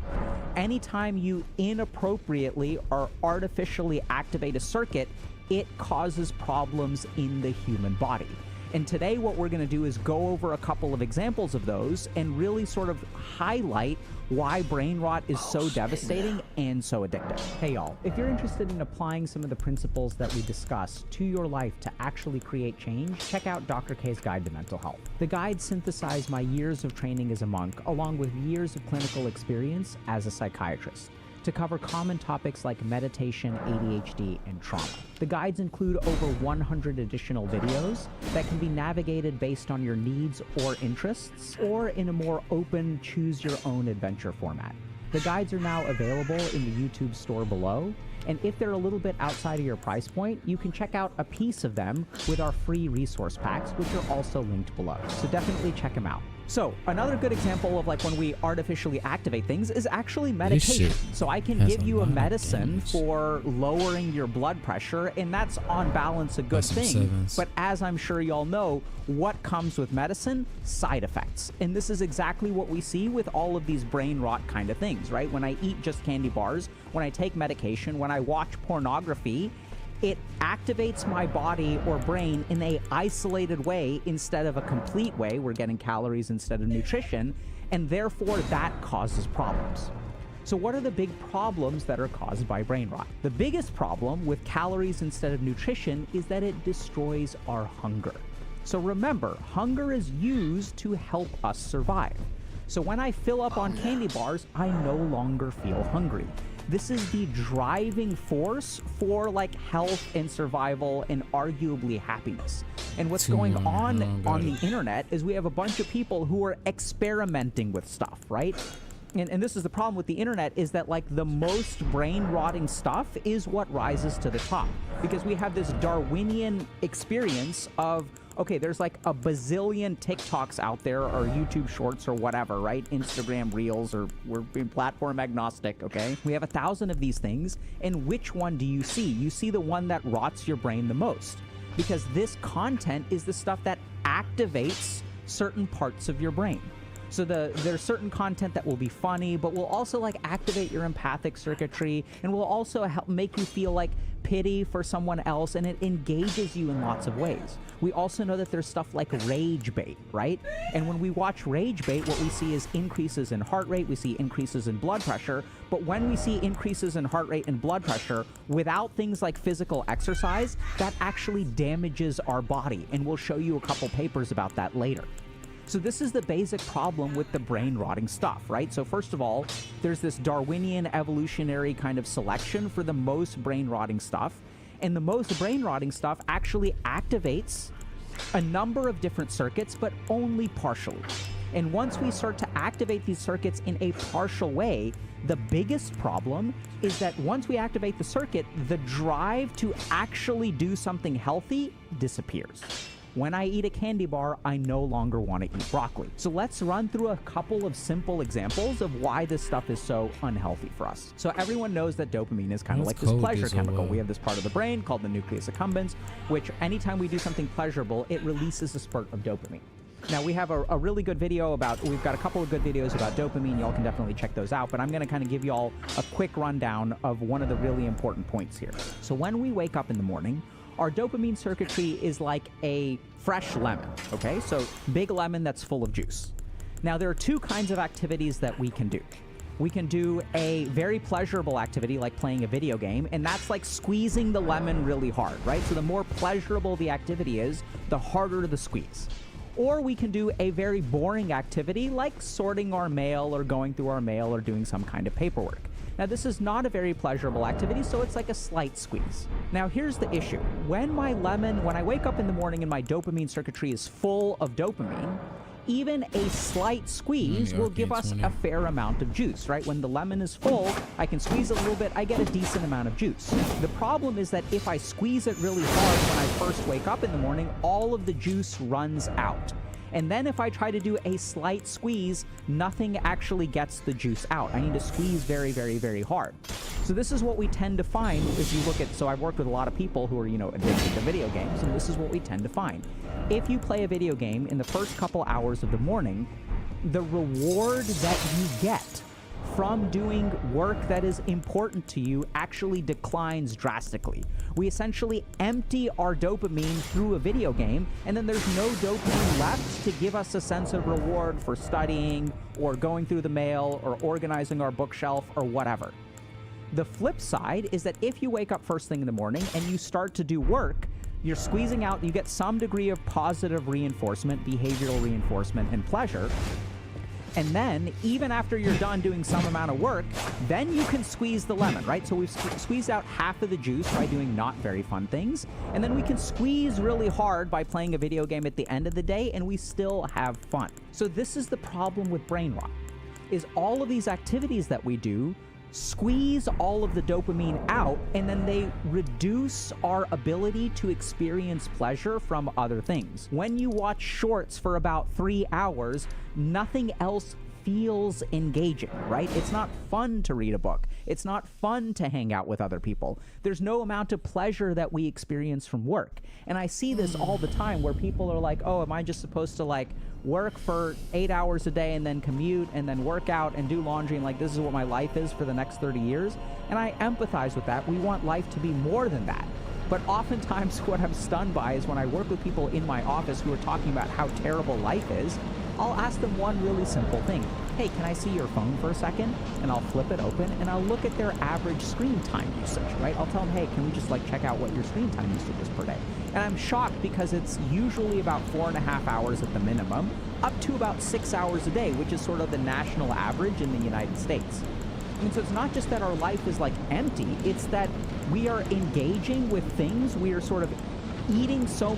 Anytime you inappropriately or artificially activate a circuit, it causes problems in the human body. And today what we're going to do is go over a couple of examples of those and really sort of highlight why brain rot is so devastating and so addictive. Hey y'all, if you're interested in applying some of the principles that we discussed to your life to actually create change, check out Dr. K's Guide to Mental Health. The guide synthesized my years of training as a monk along with years of clinical experience as a psychiatrist to cover common topics like meditation, ADHD, and trauma. The guides include over 100 additional videos that can be navigated based on your needs or interests, or in a more open, choose-your-own-adventure format. The guides are now available in the YouTube store below, and if they're a little bit outside of your price point, you can check out a piece of them with our free resource packs, which are also linked below. So definitely check them out. So another good example of like when we artificially activate things is actually medication. So I can give you a medicine for lowering your blood pressure, and that's on balance a good thing. But as I'm sure y'all know, what comes with medicine? Side effects. And this is exactly what we see with all of these brain rot kind of things, right? When I eat just candy bars, when I take medication, when I watch pornography, it activates my body or brain in a isolated way instead of a complete way. We're getting calories instead of nutrition, and therefore that causes problems. So what are the big problems that are caused by brain rot? The biggest problem with calories instead of nutrition is that it destroys our hunger. So remember, hunger is used to help us survive. So when I fill up on candy bars, I no longer feel hungry. This is the driving force for like health and survival and arguably happiness. And what's going on the internet is we have a bunch of people who are experimenting with stuff, right? And this is the problem with the internet, is that like the most brain rotting stuff is what rises to the top, because we have this Darwinian experience of, okay, there's like a bazillion TikToks out there or YouTube shorts or whatever, right? Instagram Reels, or we're being platform agnostic, okay? We have 1,000 of these things, and which one do you see? You see the one that rots your brain the most, because this content is the stuff that activates certain parts of your brain. So there's certain content that will be funny, but will also like activate your empathic circuitry, and will also help make you feel like pity for someone else, and it engages you in lots of ways. We also know that there's stuff like rage bait, right? And when we watch rage bait, what we see is increases in heart rate, we see increases in blood pressure, but when we see increases in heart rate and blood pressure without things like physical exercise, that actually damages our body, and we'll show you a couple papers about that later. So this is the basic problem with the brain rotting stuff, right? So first of all, there's this Darwinian evolutionary kind of selection for the most brain rotting stuff. And the most brain rotting stuff actually activates a number of different circuits, but only partially. And once we start to activate these circuits in a partial way, the biggest problem is that once we activate the circuit, the drive to actually do something healthy disappears. When I eat a candy bar, I no longer want to eat broccoli. So let's run through a couple of simple examples of why this stuff is so unhealthy for us. So everyone knows that dopamine is kind of like this pleasure chemical. We have this part of the brain called the nucleus accumbens, which anytime we do something pleasurable, it releases a spurt of dopamine. Now we have a really good video about, we've got a couple of good videos about dopamine. Y'all can definitely check those out, but I'm going to kind of give y'all a quick rundown of one of the really important points here. So when we wake up in the morning, our dopamine circuitry is like a fresh lemon, okay? So big lemon that's full of juice. Now there are two kinds of activities that we can do. We can do a very pleasurable activity like playing a video game, and that's like squeezing the lemon really hard, right? So the more pleasurable the activity is, the harder the squeeze. Or we can do a very boring activity like sorting our mail or going through our mail or doing some kind of paperwork. Now this is not a very pleasurable activity, so it's like a slight squeeze. Now, here's the issue. When I wake up in the morning and my dopamine circuitry is full of dopamine, even a slight squeeze will give us a fair amount of juice, right? When the lemon is full, I can squeeze it a little bit, I get a decent amount of juice. The problem is that if I squeeze it really hard when I first wake up in the morning, all of the juice runs out. And then if I try to do a slight squeeze, nothing actually gets the juice out. I need to squeeze very, very, very hard. So this is what we tend to find as you look at, so I've worked with a lot of people who are, addicted to video games, and this is what we tend to find. If you play a video game in the first couple hours of the morning, the reward that you get from doing work that is important to you actually declines drastically. We essentially empty our dopamine through a video game, and then there's no dopamine left to give us a sense of reward for studying or going through the mail or organizing our bookshelf or whatever. The flip side is that if you wake up first thing in the morning and you start to do work, you're squeezing out, you get some degree of positive reinforcement, behavioral reinforcement, and pleasure. And then, even after you're done doing some amount of work, then you can squeeze the lemon, right? So we've squeezed out half of the juice by doing not very fun things. And then we can squeeze really hard by playing a video game at the end of the day, and we still have fun. So this is the problem with brain rot, is all of these activities that we do squeeze all of the dopamine out, and then they reduce our ability to experience pleasure from other things. When you watch shorts for about 3 hours, nothing else feels engaging, right? It's not fun to read a book. It's not fun to hang out with other people. There's no amount of pleasure that we experience from work. And I see this all the time where people are like, oh, am I just supposed to work for 8 hours a day and then commute and then work out and do laundry and this is what my life is for the next 30 years? And I empathize with that. We want life to be more than that. But oftentimes what I'm stunned by is when I work with people in my office who are talking about how terrible life is, I'll ask them one really simple thing. Hey, can I see your phone for a second? And I'll flip it open and I'll look at their average screen time usage, right? I'll tell them, hey, can we just check out what your screen time usage is per day? And I'm shocked because it's usually about 4.5 hours at the minimum, up to about 6 hours a day, which is sort of the national average in the United States. And so it's not just that our life is empty, it's that we are engaging with things, we are sort of eating so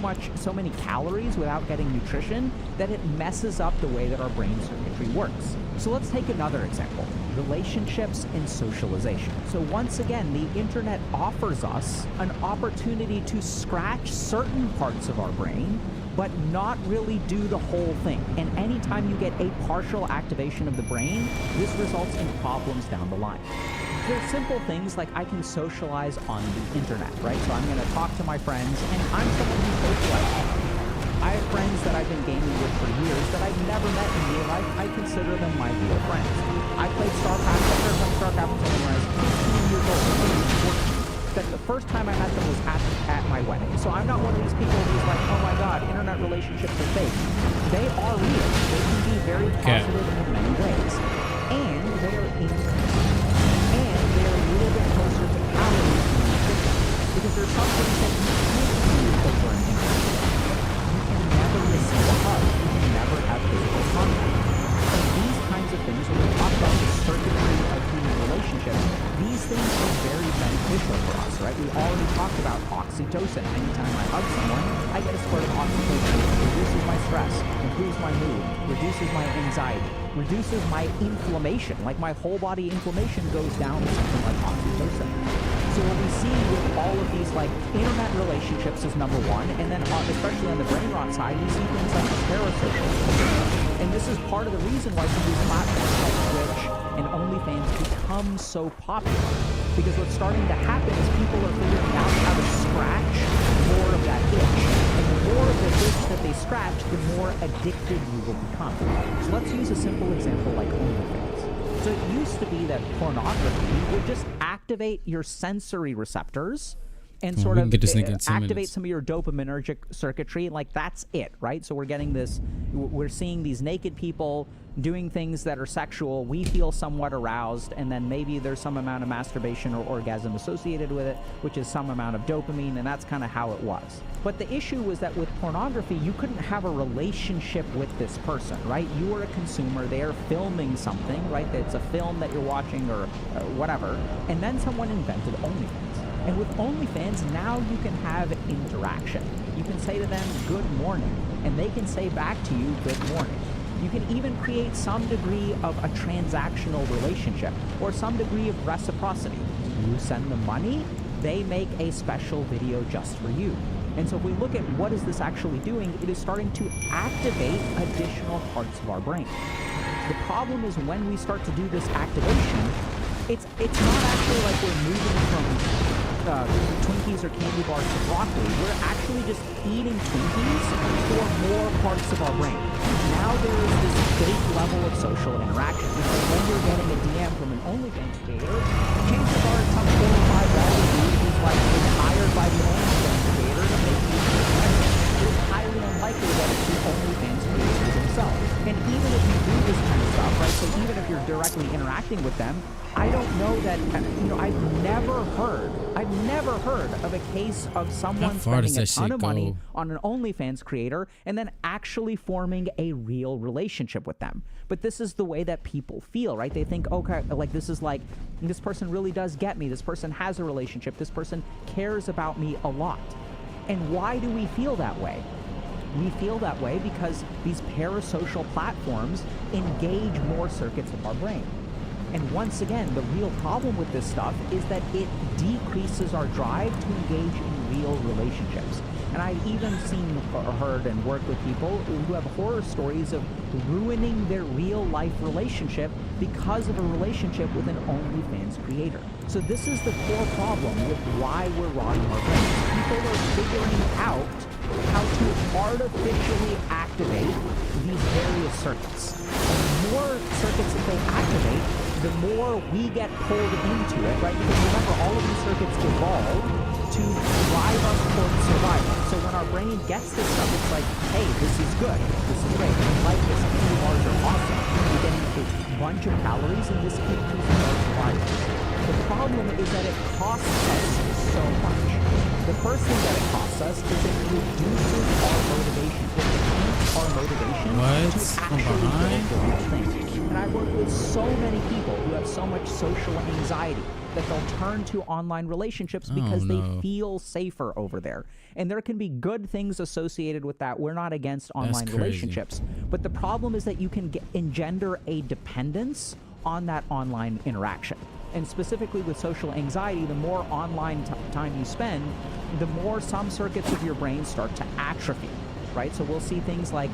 many calories without getting nutrition that it messes up the way that our brain circuitry works. So let's take another example, relationships and socialization. So once again, the internet offers us an opportunity to scratch certain parts of our brain, but not really do the whole thing. And anytime you get a partial activation of the brain, this results in problems down the line. There's simple things like I can socialize on the internet, right? So I'm going to talk to my friends, and I'm someone who socializes. I have friends that I've been gaming with for years that I've never met in real life. I consider them my real friends. I played StarCraft when I was 15 years old. That the first time I met them was at my wedding. So I'm not one of these people who's like, oh my god, internet relationships are fake. They are real. They can be very positive in many ways. And they are inconsistent. And they are a little bit closer to calories than you think. Because there's some things that you can't do over an internet. You can never receive a hug. You can never have physical contact. And these kinds of things, when we talk about the circuitry of human relationships, these things are very beneficial for us, right? We already talked about oxytocin. Anytime I hug someone, I get a spurt of oxytocin. It reduces my stress, improves my mood, reduces my anxiety, reduces my inflammation. My whole body inflammation goes down with something like oxytocin. So what we see with all of these internet relationships is number one, and then especially on the brain rot side, we see things like parasocial. And this is part of the reason why some of these platforms like Twitch and OnlyFans become so popular. Because what's starting to happen is people are figuring out how to scratch more of that itch. And the more of the itch that they scratch, the more addicted you will become. So let's use a simple example like OnlyFans. So it used to be that pornography would just activate your sensory receptors and sort of activate some of your dopaminergic circuitry. That's it, right? So we're seeing these naked people doing things that are sexual. We feel somewhat aroused, and then maybe there's some amount of masturbation or orgasm associated with it, which is some amount of dopamine, and that's kind of how it was. But the issue was that with pornography, you couldn't have a relationship with this person, right? You were a consumer. They are filming something, right? It's a film that you're watching or whatever. And then someone invented OnlyFans. And with OnlyFans, now you can have interaction. You can say to them, good morning, and they can say back to you, good morning. You can even create some degree of a transactional relationship or some degree of reciprocity. You send them money, they make a special video just for you. And so if we look at what is this actually doing, it is starting to activate additional parts of our brain. The problem is when we start to do this activation, it's not actually like we're moving from Twinkies or candy bars to broccoli. We're actually just eating Twinkies for more parts of our brain. Now there is this fake level of social interaction. Because when you're getting a DM from an OnlyFans creator, chances are it's some 4 or 5 dude who's like been hired by the OnlyFans creator to make you it's highly unlikely that it's the OnlyFans creator themselves. And even if you do this kind of stuff, right, so even if you're directly interacting with them, I don't know that, I've never heard of a case of someone spending a ton of money on an OnlyFans creator and then actually forming a real relationship with them. But this is the way that people feel, right? They think, okay, like this person really does get me. This person has a relationship. This person cares about me a lot. And why do we feel that way? We feel that way because these parasocial platforms engage more circuits of our brain. And once again, the real problem with this stuff is that it decreases our drive to engage in real relationships. And I've even seen or heard and worked with people who have horror stories of ruining their real life relationship because of a relationship with an OnlyFans creator. So this is the core problem with why we're rotting our brains. People are figuring out how to artificially activate these various circuits. And the more circuits that they activate, the more we get pulled into it, right? Because remember, all of these circuits evolve to drive us towards survival. So when our brain gets this stuff, it's like, hey, this is good, this is great, I like this, candy bars are awesome. We're getting a bunch of calories, and this increases our survival. The problem is that it costs us so much. The first thing that it costs us is it reduces our motivation. It reduces our motivation to actually build the real thing. And I've worked with so many people who have so much social anxiety that they'll turn to online relationships because they feel safer over there. And there can be good things associated with that. We're not against online relationships. But the problem is that you can engender a dependence on that online interaction. And specifically with social anxiety, the more online time you spend, the more some circuits of your brain start to atrophy, right? So we'll see things like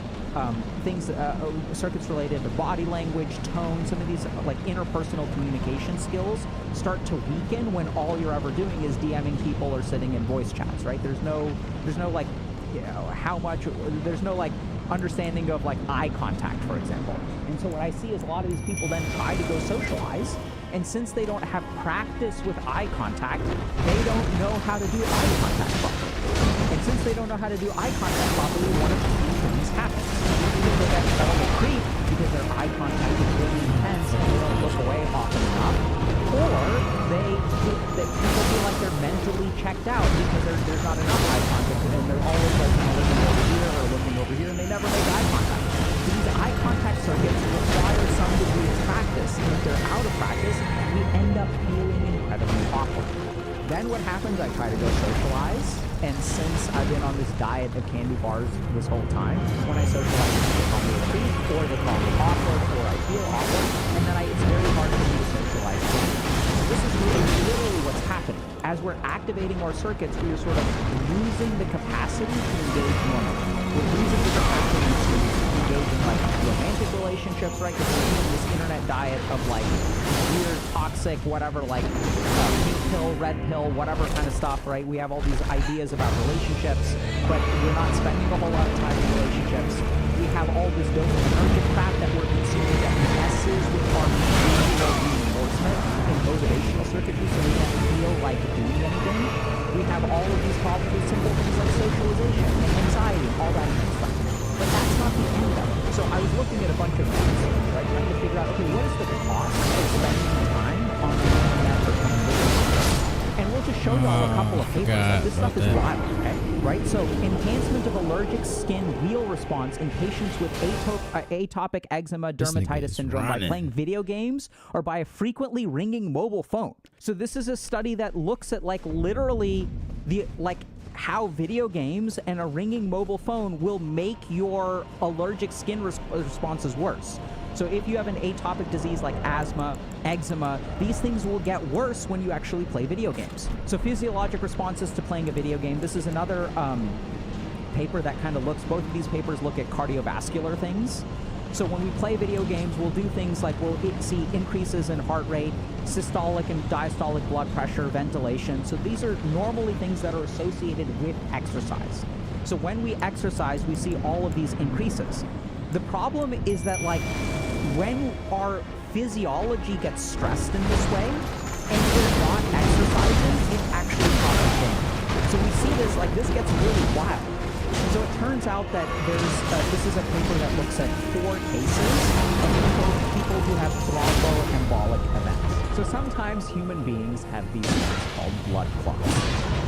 circuits related to body language, tone, some of these like interpersonal communication skills start to weaken when all you're ever doing is DMing people or sitting in voice chats, right? There's no like, there's no like understanding of like eye contact, for example. And so what I see is a lot of these people then try to go socialize, and since they don't have practice with eye contact, they don't know how to do eye contact properly. And since they don't know how to do eye contact properly, one of two things happens. Either they get double creep because their eye contact is really intense and they don't look away often enough, or people feel like they're mentally checked out because there's not enough eye contact and they're always like looking over here or looking over here and they never make eye contact. These eye contact circuits require some degree of practice, and if they're out of practice, we end up feeling incredibly awkward. Then what happens, I try to go socialize, and since I've been on this diet of candy bars this whole time, when I socialize, they call me a creep, or they call me awkward, or I feel awkward, and then it's very hard for me to socialize again. This is literally what's happening. As we're activating our circuits, we are sort of losing the capacity to engage normally. We're losing the capacity to engage in like romantic relationships, right? Because we're eating this internet diet of like weird, toxic, whatever, like pink pill, red pill, whatever kind of stuff, right? We have all these ideas about relationships, but we're not spending a whole lot of time in relationships. We have all this dopaminergic crap that we're consuming that messes with our reinforcement and motivational circuitry, so we don't feel like doing anything. We have all of these problems with simple things like socialization and anxiety, all that kind of stuff. But that's not the end of it. So I was looking at a bunch of things, right, trying to figure out, okay, what is the cost of spending time on the internet or coming relationships? And we'll just show y'all a couple of papers. Like, this stuff is that. wild, okay? Right? So, enhancement of allergic skin wheal response in patients with atopic eczema dermatitis syndrome by playing video games or by a frequently ringing mobile phone. So, this is a study that looks at like literally the how video games and a ringing mobile phone will make your allergic skin responses worse. So if you have an atopic disease like asthma, eczema, these things will get worse when you actually play video games. So physiologic responses to playing a video game. This is another paper that kind of looks, both of these papers look at cardiovascular things. So when we play video games, we'll do things like we'll see increases in heart rate, systolic and diastolic blood pressure, ventilation. So these are normally things that are associated with exercise. So when we exercise, we see all of these increases. The problem is that, like, when our physiology gets stressed in this way and we're not exercising, it actually causes damage. So we see this, like, this gets really wild. So it turns out that this is a paper that looks at 4 cases of people who have thromboembolic events. So sometimes human beings have these things called blood clots.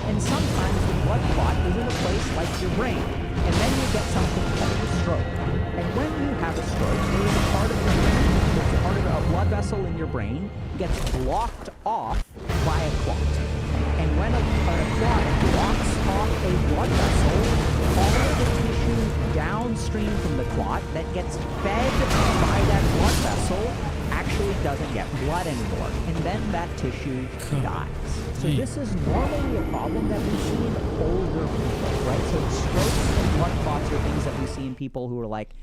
And sometimes the blood clot is in a place like your brain. And then you get something called a stroke. And when you have a stroke, there is a part of your brain, there's a part of a blood vessel in your brain gets blocked off by a clot. And when a clot blocks off a blood vessel, all of the tissue downstream from the clot that gets fed by that blood vessel actually doesn't get blood anymore. And then that tissue dies. So this is normally a problem that we see in older people, right? So strokes and blood clots are things that we see in people who are like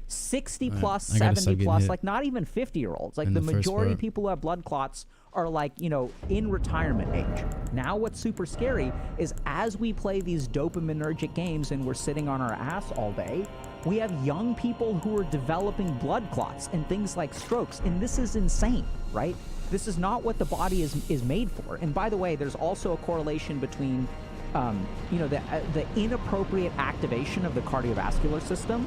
60 plus, 70 plus, like not even 50-year-olds. Like the majority of people who have blood clots are like, you know, in retirement age. Now what's super scary is as we play these dopaminergic games and we're sitting on our ass all day, we have young people who are developing blood clots and things like strokes. And this is insane, right? This is not what the body is made for. And by the way, there's also a correlation between, you know, the inappropriate activation of the cardiovascular system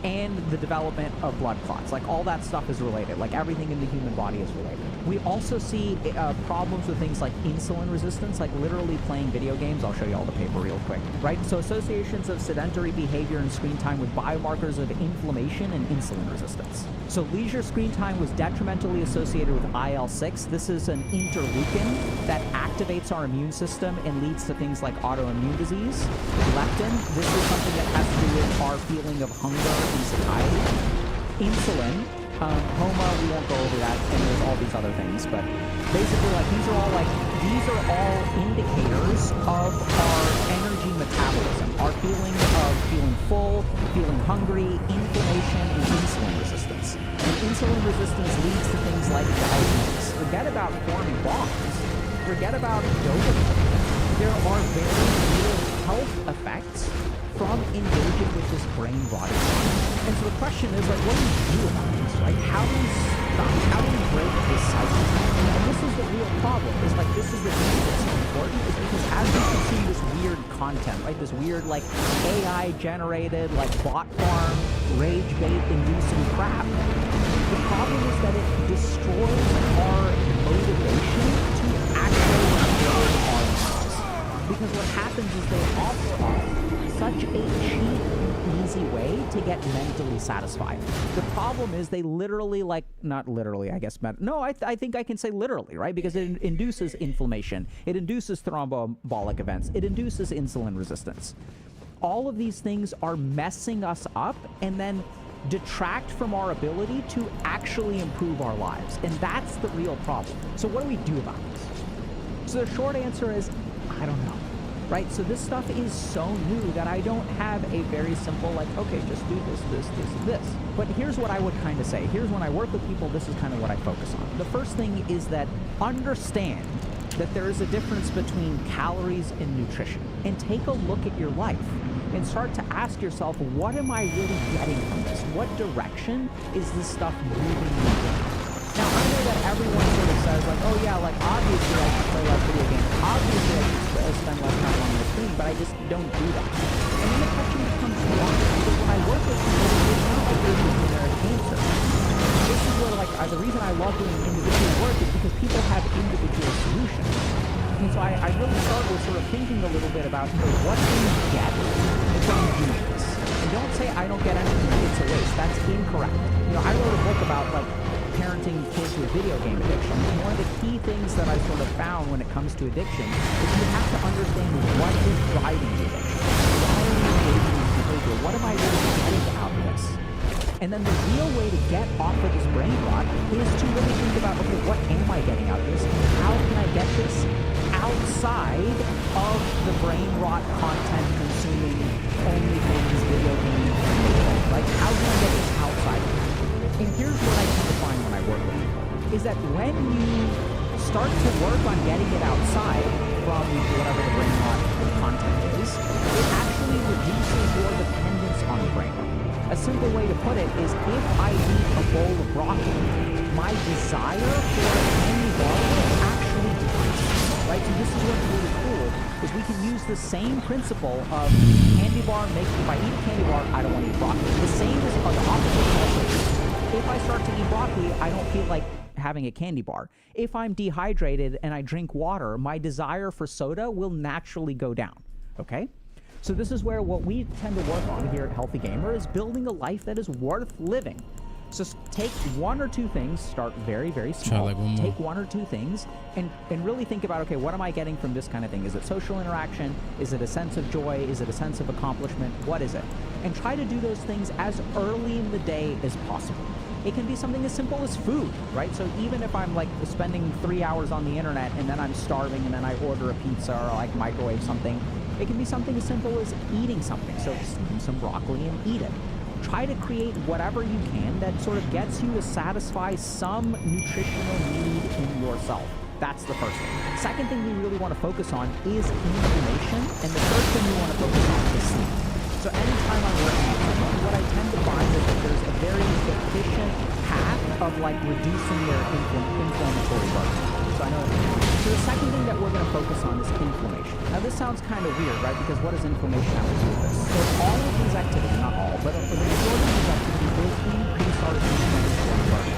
and the development of blood clots. Like all that stuff is related. Like everything in the human body is related. We also see problems with things like insulin resistance, like literally playing video games. I'll show you all the paper real quick, right? So associations of sedentary behavior and screen time with biomarkers of inflammation and insulin resistance. So leisure screen time was detrimentally associated with IL-6. This is an interleukin that activates our immune system and leads to things like autoimmune disease. Leptin, this is something that has to do with our feeling of hunger and satiety. Insulin, HOMA, we won't go over that, and there's all these other things, but basically, like, these are all indicators of our energy metabolism, our feeling of feeling full, feeling hungry, inflammation, and insulin resistance. And insulin resistance leads to things like diabetes. Forget about forming bonds. Forget about dopamine. There are very real health effects from engaging with this brain-body cycle. And so the question is, like, what do we do about this, right? How do we stop? How do we break this cycle? And this is the real problem, is like, this is the reason it's so important, is because as we consume this weird content, right, this weird, like, AI-generated, like, bot farm, rage bait-inducing crap, the problem is that it destroys our motivation to actually build our lives. Because what happens is they offer such a cheap, easy way to get mentally satisfied. The problem is they literally, like, not literally, I guess, no, I think I can say literally, right? Because it induces inflammation. It induces thromboembolic events. It induces insulin resistance. All of these things are messing us up and then detract from our ability to actually improve our lives. And that's the real problem. So what do we do about this? So the short answer is, I don't know. Right? So this stuff is so new that I don't have a very simple, like, okay, just do this, this, this, and this. But here's what I would kind of say. Here's when I work with people, this is kind of what I focus on. The first thing is that understand that there is a difference between calories and nutrition. And take a look at your life and start to ask yourself, what am I really getting from this? What direction is this stuff moving me in? Now, I know that everyone sort of says, like, oh yeah, like, obviously I should play less video games. Obviously I should spend less time on the screen, but I just don't do that. And then the question becomes why? Because when I work with people, it's not like they're using their cancer. This is where, like, the reason I love doing individual work is because people have individual solutions. And so I I really start with sort of thinking a little bit about, what do you get from doing this? And don't say I don't get anything, it's a waste. That's incorrect. I wrote a book about, like, parenting kids with video game addiction. And one of the key things that I sort of found when it comes to addiction is you have to understand what is driving the addiction. Why are you engaging in behavior? What am I really getting out of this? And then the real way to get off of this brain rot is to really think about, okay, what am I getting out of this? How can I get this outside of the brain rot content consuming only things, video games, like how can I get this outside of it? And here's what I tend to find when I work with people, is that when you start to work on getting it outside from whatever the brain rot content is, it actually reduces your dependence on the brain rot. A simple way to put it is if I eat a bowl of broccoli, my desire for a candy bar will actually decrease. Right? So this is what's really cool, is we can use the same principle of candy bar makes, if I eat a candy bar, I don't want to eat broccoli. The same is on the opposite. If I start to eat broccoli, I don't feel like having a candy bar. If I'm dehydrated and I drink water, my desire for soda will naturally go down. Okay? So this is where what we tend to work on here at Healthy Gamer is building a life that is worth living. So take one or two things, start very, very small. Take one or two things and really think about, okay, what am I getting from this kind of thing? Is it social interaction? Is it a sense of joy? Is it a sense of accomplishment? What is it? And try to do those things as early in the day as possible. It can be something as simple as food, right? So even if I'm like spending 3 hours on the internet and then I'm starving and then I order a pizza or like microwave something, it can be something as simple as eating something. So steam some broccoli and eat it. Try to create whatever you can that sort of gets you to satisfy some nutritional need in yourself. That's the first thing. Second thing we really want to focus on is inflammation. And the third thing we want to focus on is sleep. So anytime I'm working with someone, what I tend to find is that there's a very efficient path of like reducing their inflammatory burden. So the second thing that we're going to focus on is inflammation. Now this sounds kind of weird, right? Because what does inflammation have to do with this? So all of these activities, not all, but for the majority of these activities will increase our inflammatory burden.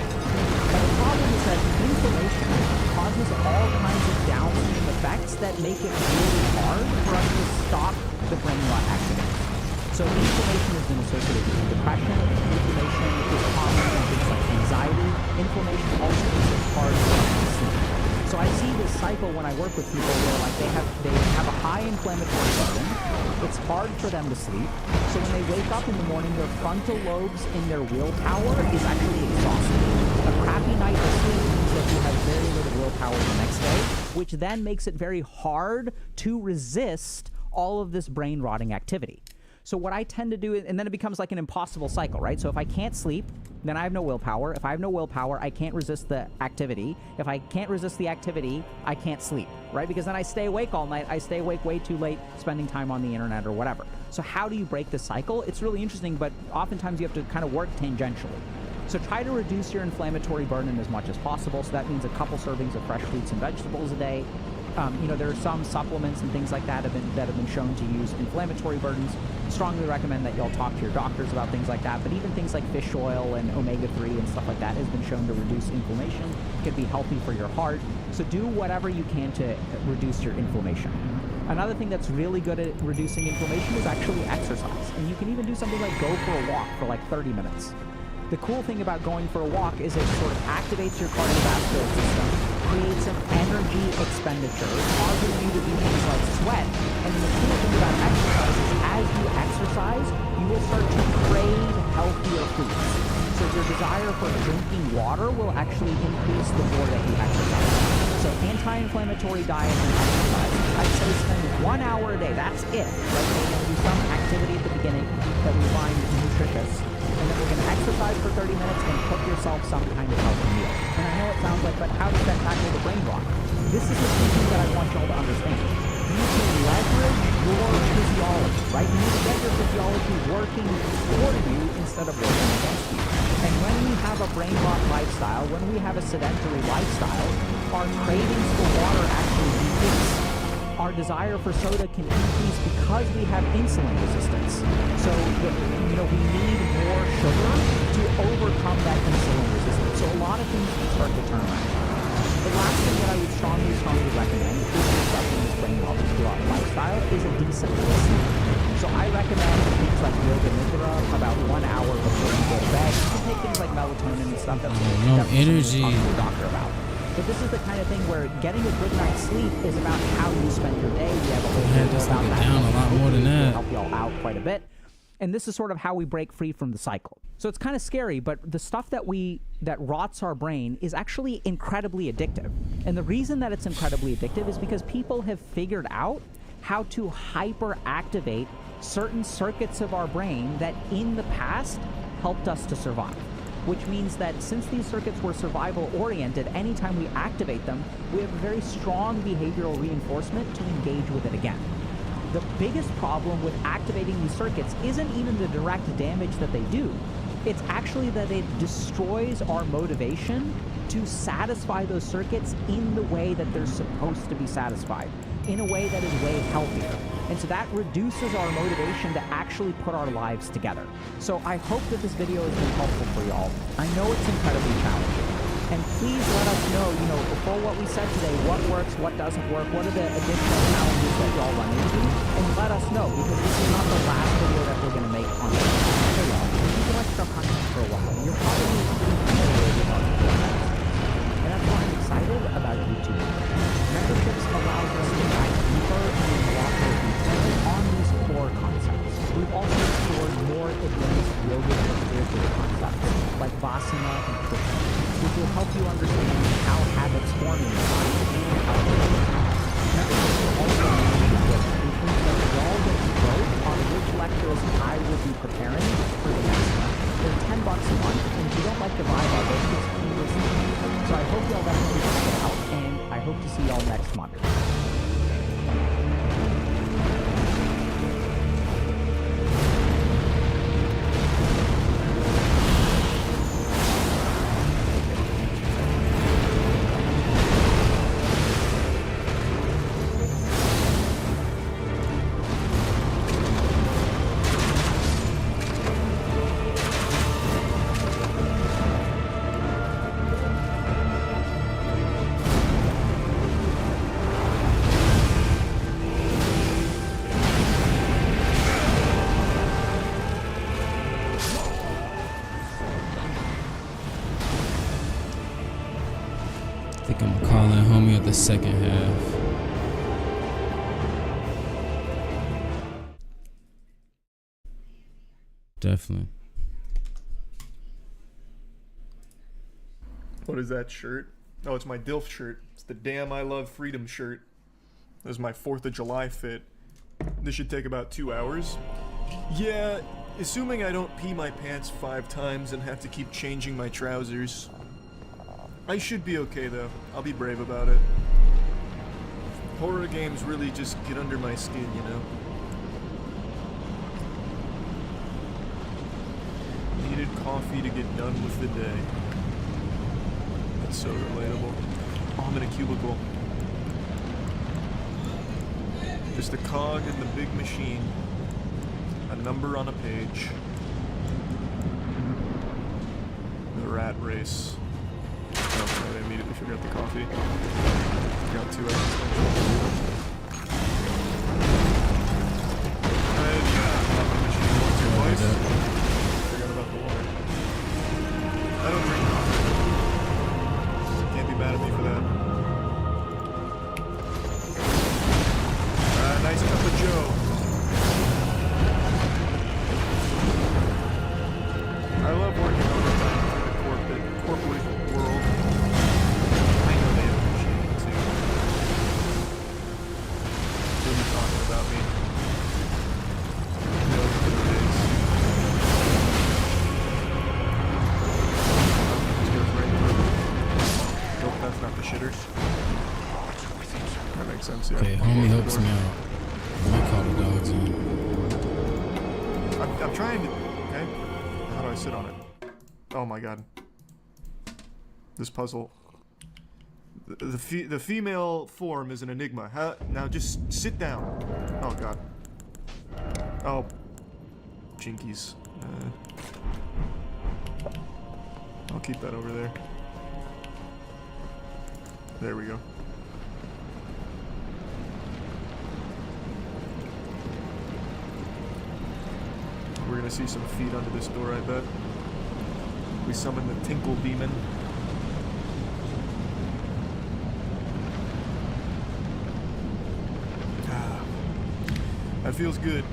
But the problem is that inflammation causes all kinds of downstream effects that make it really hard for us to stop the brain rot activity. So inflammation has been associated with depression. Inflammation is common in things like anxiety. Inflammation also makes it hard for us to sleep. So I see this cycle when I work with people where like they have a high inflammatory burden. It's hard for them to sleep. So when they wake up in the morning, their frontal lobes in their willpower is actually exhausted. A crappy night of sleep means that you have very little willpower the next day, which then makes it very hard to resist all of this brain rotting activity. So what I tend to do, and then it becomes like an impossible cycle, right? So if I can't sleep, then I have no willpower. If I have no willpower, I can't resist the activity. If I can't resist the activity, I can't sleep, right? Because then I stay awake all night. I stay awake way too late, spending time on the internet or whatever. So how do you break the cycle? It's really interesting, but oftentimes you have to kind of work tangentially. So try to reduce your inflammatory burden as much as possible. So that means a couple servings of fresh fruits and vegetables a day. There are some supplements and things like that have been shown to use inflammatory burdens. Strongly recommend that y'all talk to your doctors about things like that. But even things like fish oil and omega-3 and stuff like that has been shown to reduce inflammation. It can be healthy for your heart. So do whatever you can to reduce your inflammation. Another thing that's really good at reducing inflammation is actually exercise. And you can even do something like go for a walk for like 30 minutes. The cool thing about going for a walk is it sort of activates your cardiovascular system, creates an energy expenditure, causes you to do things like sweat. And the cool thing about exercise is as you exercise, you will start to crave healthier foods. So your desire for drinking water will actually increase the more that you exercise. So anti-inflammatory diet and exercise. I'd say spend 1 hour a day. That's it. Right? So we're going to do some activity at the beginning that we find nutritious. And then we're going to exercise for 30 minutes and cook yourself some kind of healthy meal. And I know it sounds like, but how does that tackle the brain rot? This is the thinking that I want y'all to understand. You need to leverage your physiology, right? You need to get your physiology working for you instead of working against you. And when we have a brain rot lifestyle, when we have a sedentary lifestyle, our cravings for water actually decrease. Our desire for soda can increase because we have insulin resistance. So, we need more sugar to overcome that insulin resistance. So a lot of things can start to turn around. The last thing that I would strongly recommend is supplements massively asleep. So I recommend things like yoga nidra about 1 hour before you go to bed. You can take things like melatonin and stuff. That's no energy. Talk to your doctor about. But this is the kind of thing where getting a good night's sleep is about how you spend your day. We have a whole video about that. Down a lot more than that. Help y'all out quite a bit. And this is sort of how we break free from the cycle. So it's kind of scary, but the stuff that rots our brain is actually incredibly addictive. And the reason that it's incredibly addictive is because people have figured out how to hyperactivate certain circuits of our brain that in the past helped us to survive. Which means that since these circuits were survival oriented, anytime we activate them, we have a very strong behavioral reinforcement to engage with it again. The biggest problem with activating these circuits isn't even the direct damage that they do. It's actually that it destroys our motivation to satisfy those circuits in the way that they're supposed to be satisfied, in a way that is way healthier. And so that reduces our motivation to actually put our lives together. So I hope that this video has been helpful for y'all. I know it's incredibly challenging. And please let us know, before what we said today, what works, what doesn't work, what are the additional challenges that y'all run into, and let us know, because this is not the last video that we're going to make on this. So y'all, if you've been extra content for a while, you're probably pretty familiar with our formats. And that's why I'm excited about YouTube. Memberships allows us to dive deeper and walk more detail on these core concepts. We've also explored more advanced yoga and spiritual concepts, like Vasana and Krishna, which will help you understand how habits form in your body and how they work. Memberships will also manage your which means that y'all get to vote on which lectures I will be preparing for the next month. They're $10 a month, and if you don't like the vibe of it, just keep listening. So I hope y'all definitely check it out, and I hope to see y'all next month. I think I'm calling homie at the second half. Definitely. What is that shirt? Oh, it's my DILF shirt. It's the Damn I Love Freedom shirt. This is my 4th of July fit. This should take about 2 hours. Yeah, assuming I don't pee my pants 5 times and have to keep changing my trousers. I should be okay though. I'll be brave about it. Horror games really just get under my skin, you know? Needed coffee to get done with the day. That's so relatable. Oh, I'm in a cubicle. Just a cog in the big machine. A number on a page. The rat race. Oh, I immediately forgot the coffee. Got 2 hours. Machine once or twice. Forgot about the water. I don't drink coffee. Can't be mad at me for that. Nice cup of Joe. I love working overtime for the corporate world. I know they appreciate it too. They'll be talking about me. They know what it is. This goes right through. Hope that's not the shitters. That makes sense, yeah. Okay, homie helps me out. I might call the dogs in. I'm trying to... Okay. How do I sit on it? Oh my god. This puzzle. The female form is an enigma. Now just sit down. Oh god. Oh. Jinkies. I'll keep that over there. There we go. gonna see some feet under this door, I bet. We summon the Tinkle Demon. Ah, that feels good.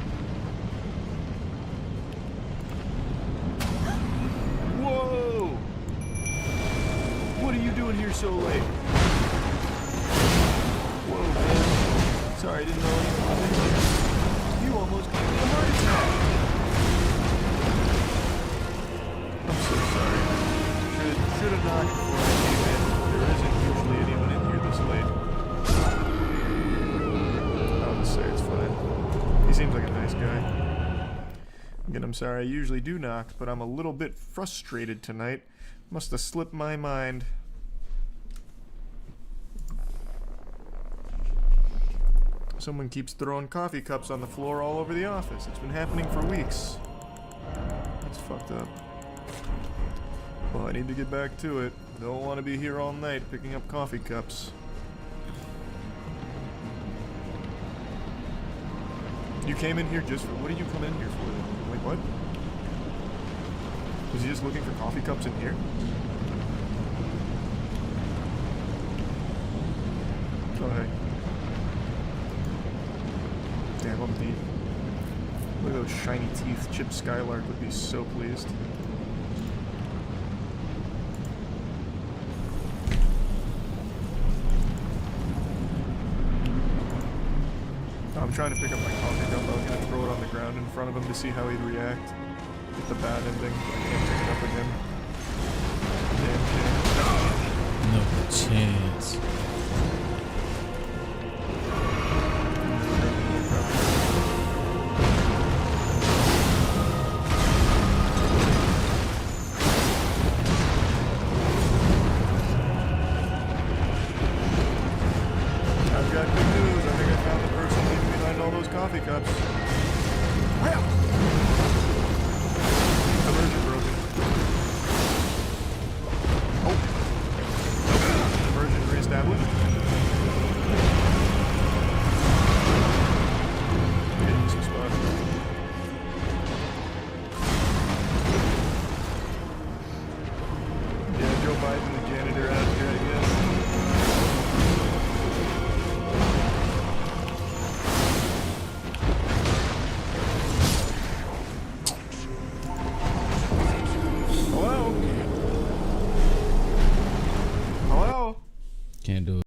Whoa! What are you doing here so late? Whoa, man. Sorry, I didn't know anyone was in here. You almost gave me a heart attack. I'm so sorry. Should have knocked before I came in. There isn't usually anyone in here this late. I'll just say it's fine. He seems like a nice guy. Again, I'm sorry. I usually do knock, but I'm a little bit frustrated tonight. Must have slipped my mind. Someone keeps throwing coffee cups on the floor all over the office. It's been happening for weeks. That's fucked up. Well, I need to get back to it. Don't want to be here all night picking up coffee cups. You came in here just for... What did you come in here for? Like, what? Was he just looking for coffee cups in here? Oh, hey. Damn, I'm deep. Look at those shiny teeth. Chip Skylark would be so pleased. I'm trying to pick up my coffee cup. I was going to throw it on the ground in front of him to see how he'd react. Get the bad ending. I can't pick it up again. Damn chance. No chance. I've got good news. I think I found the person leaving behind all those coffee cups.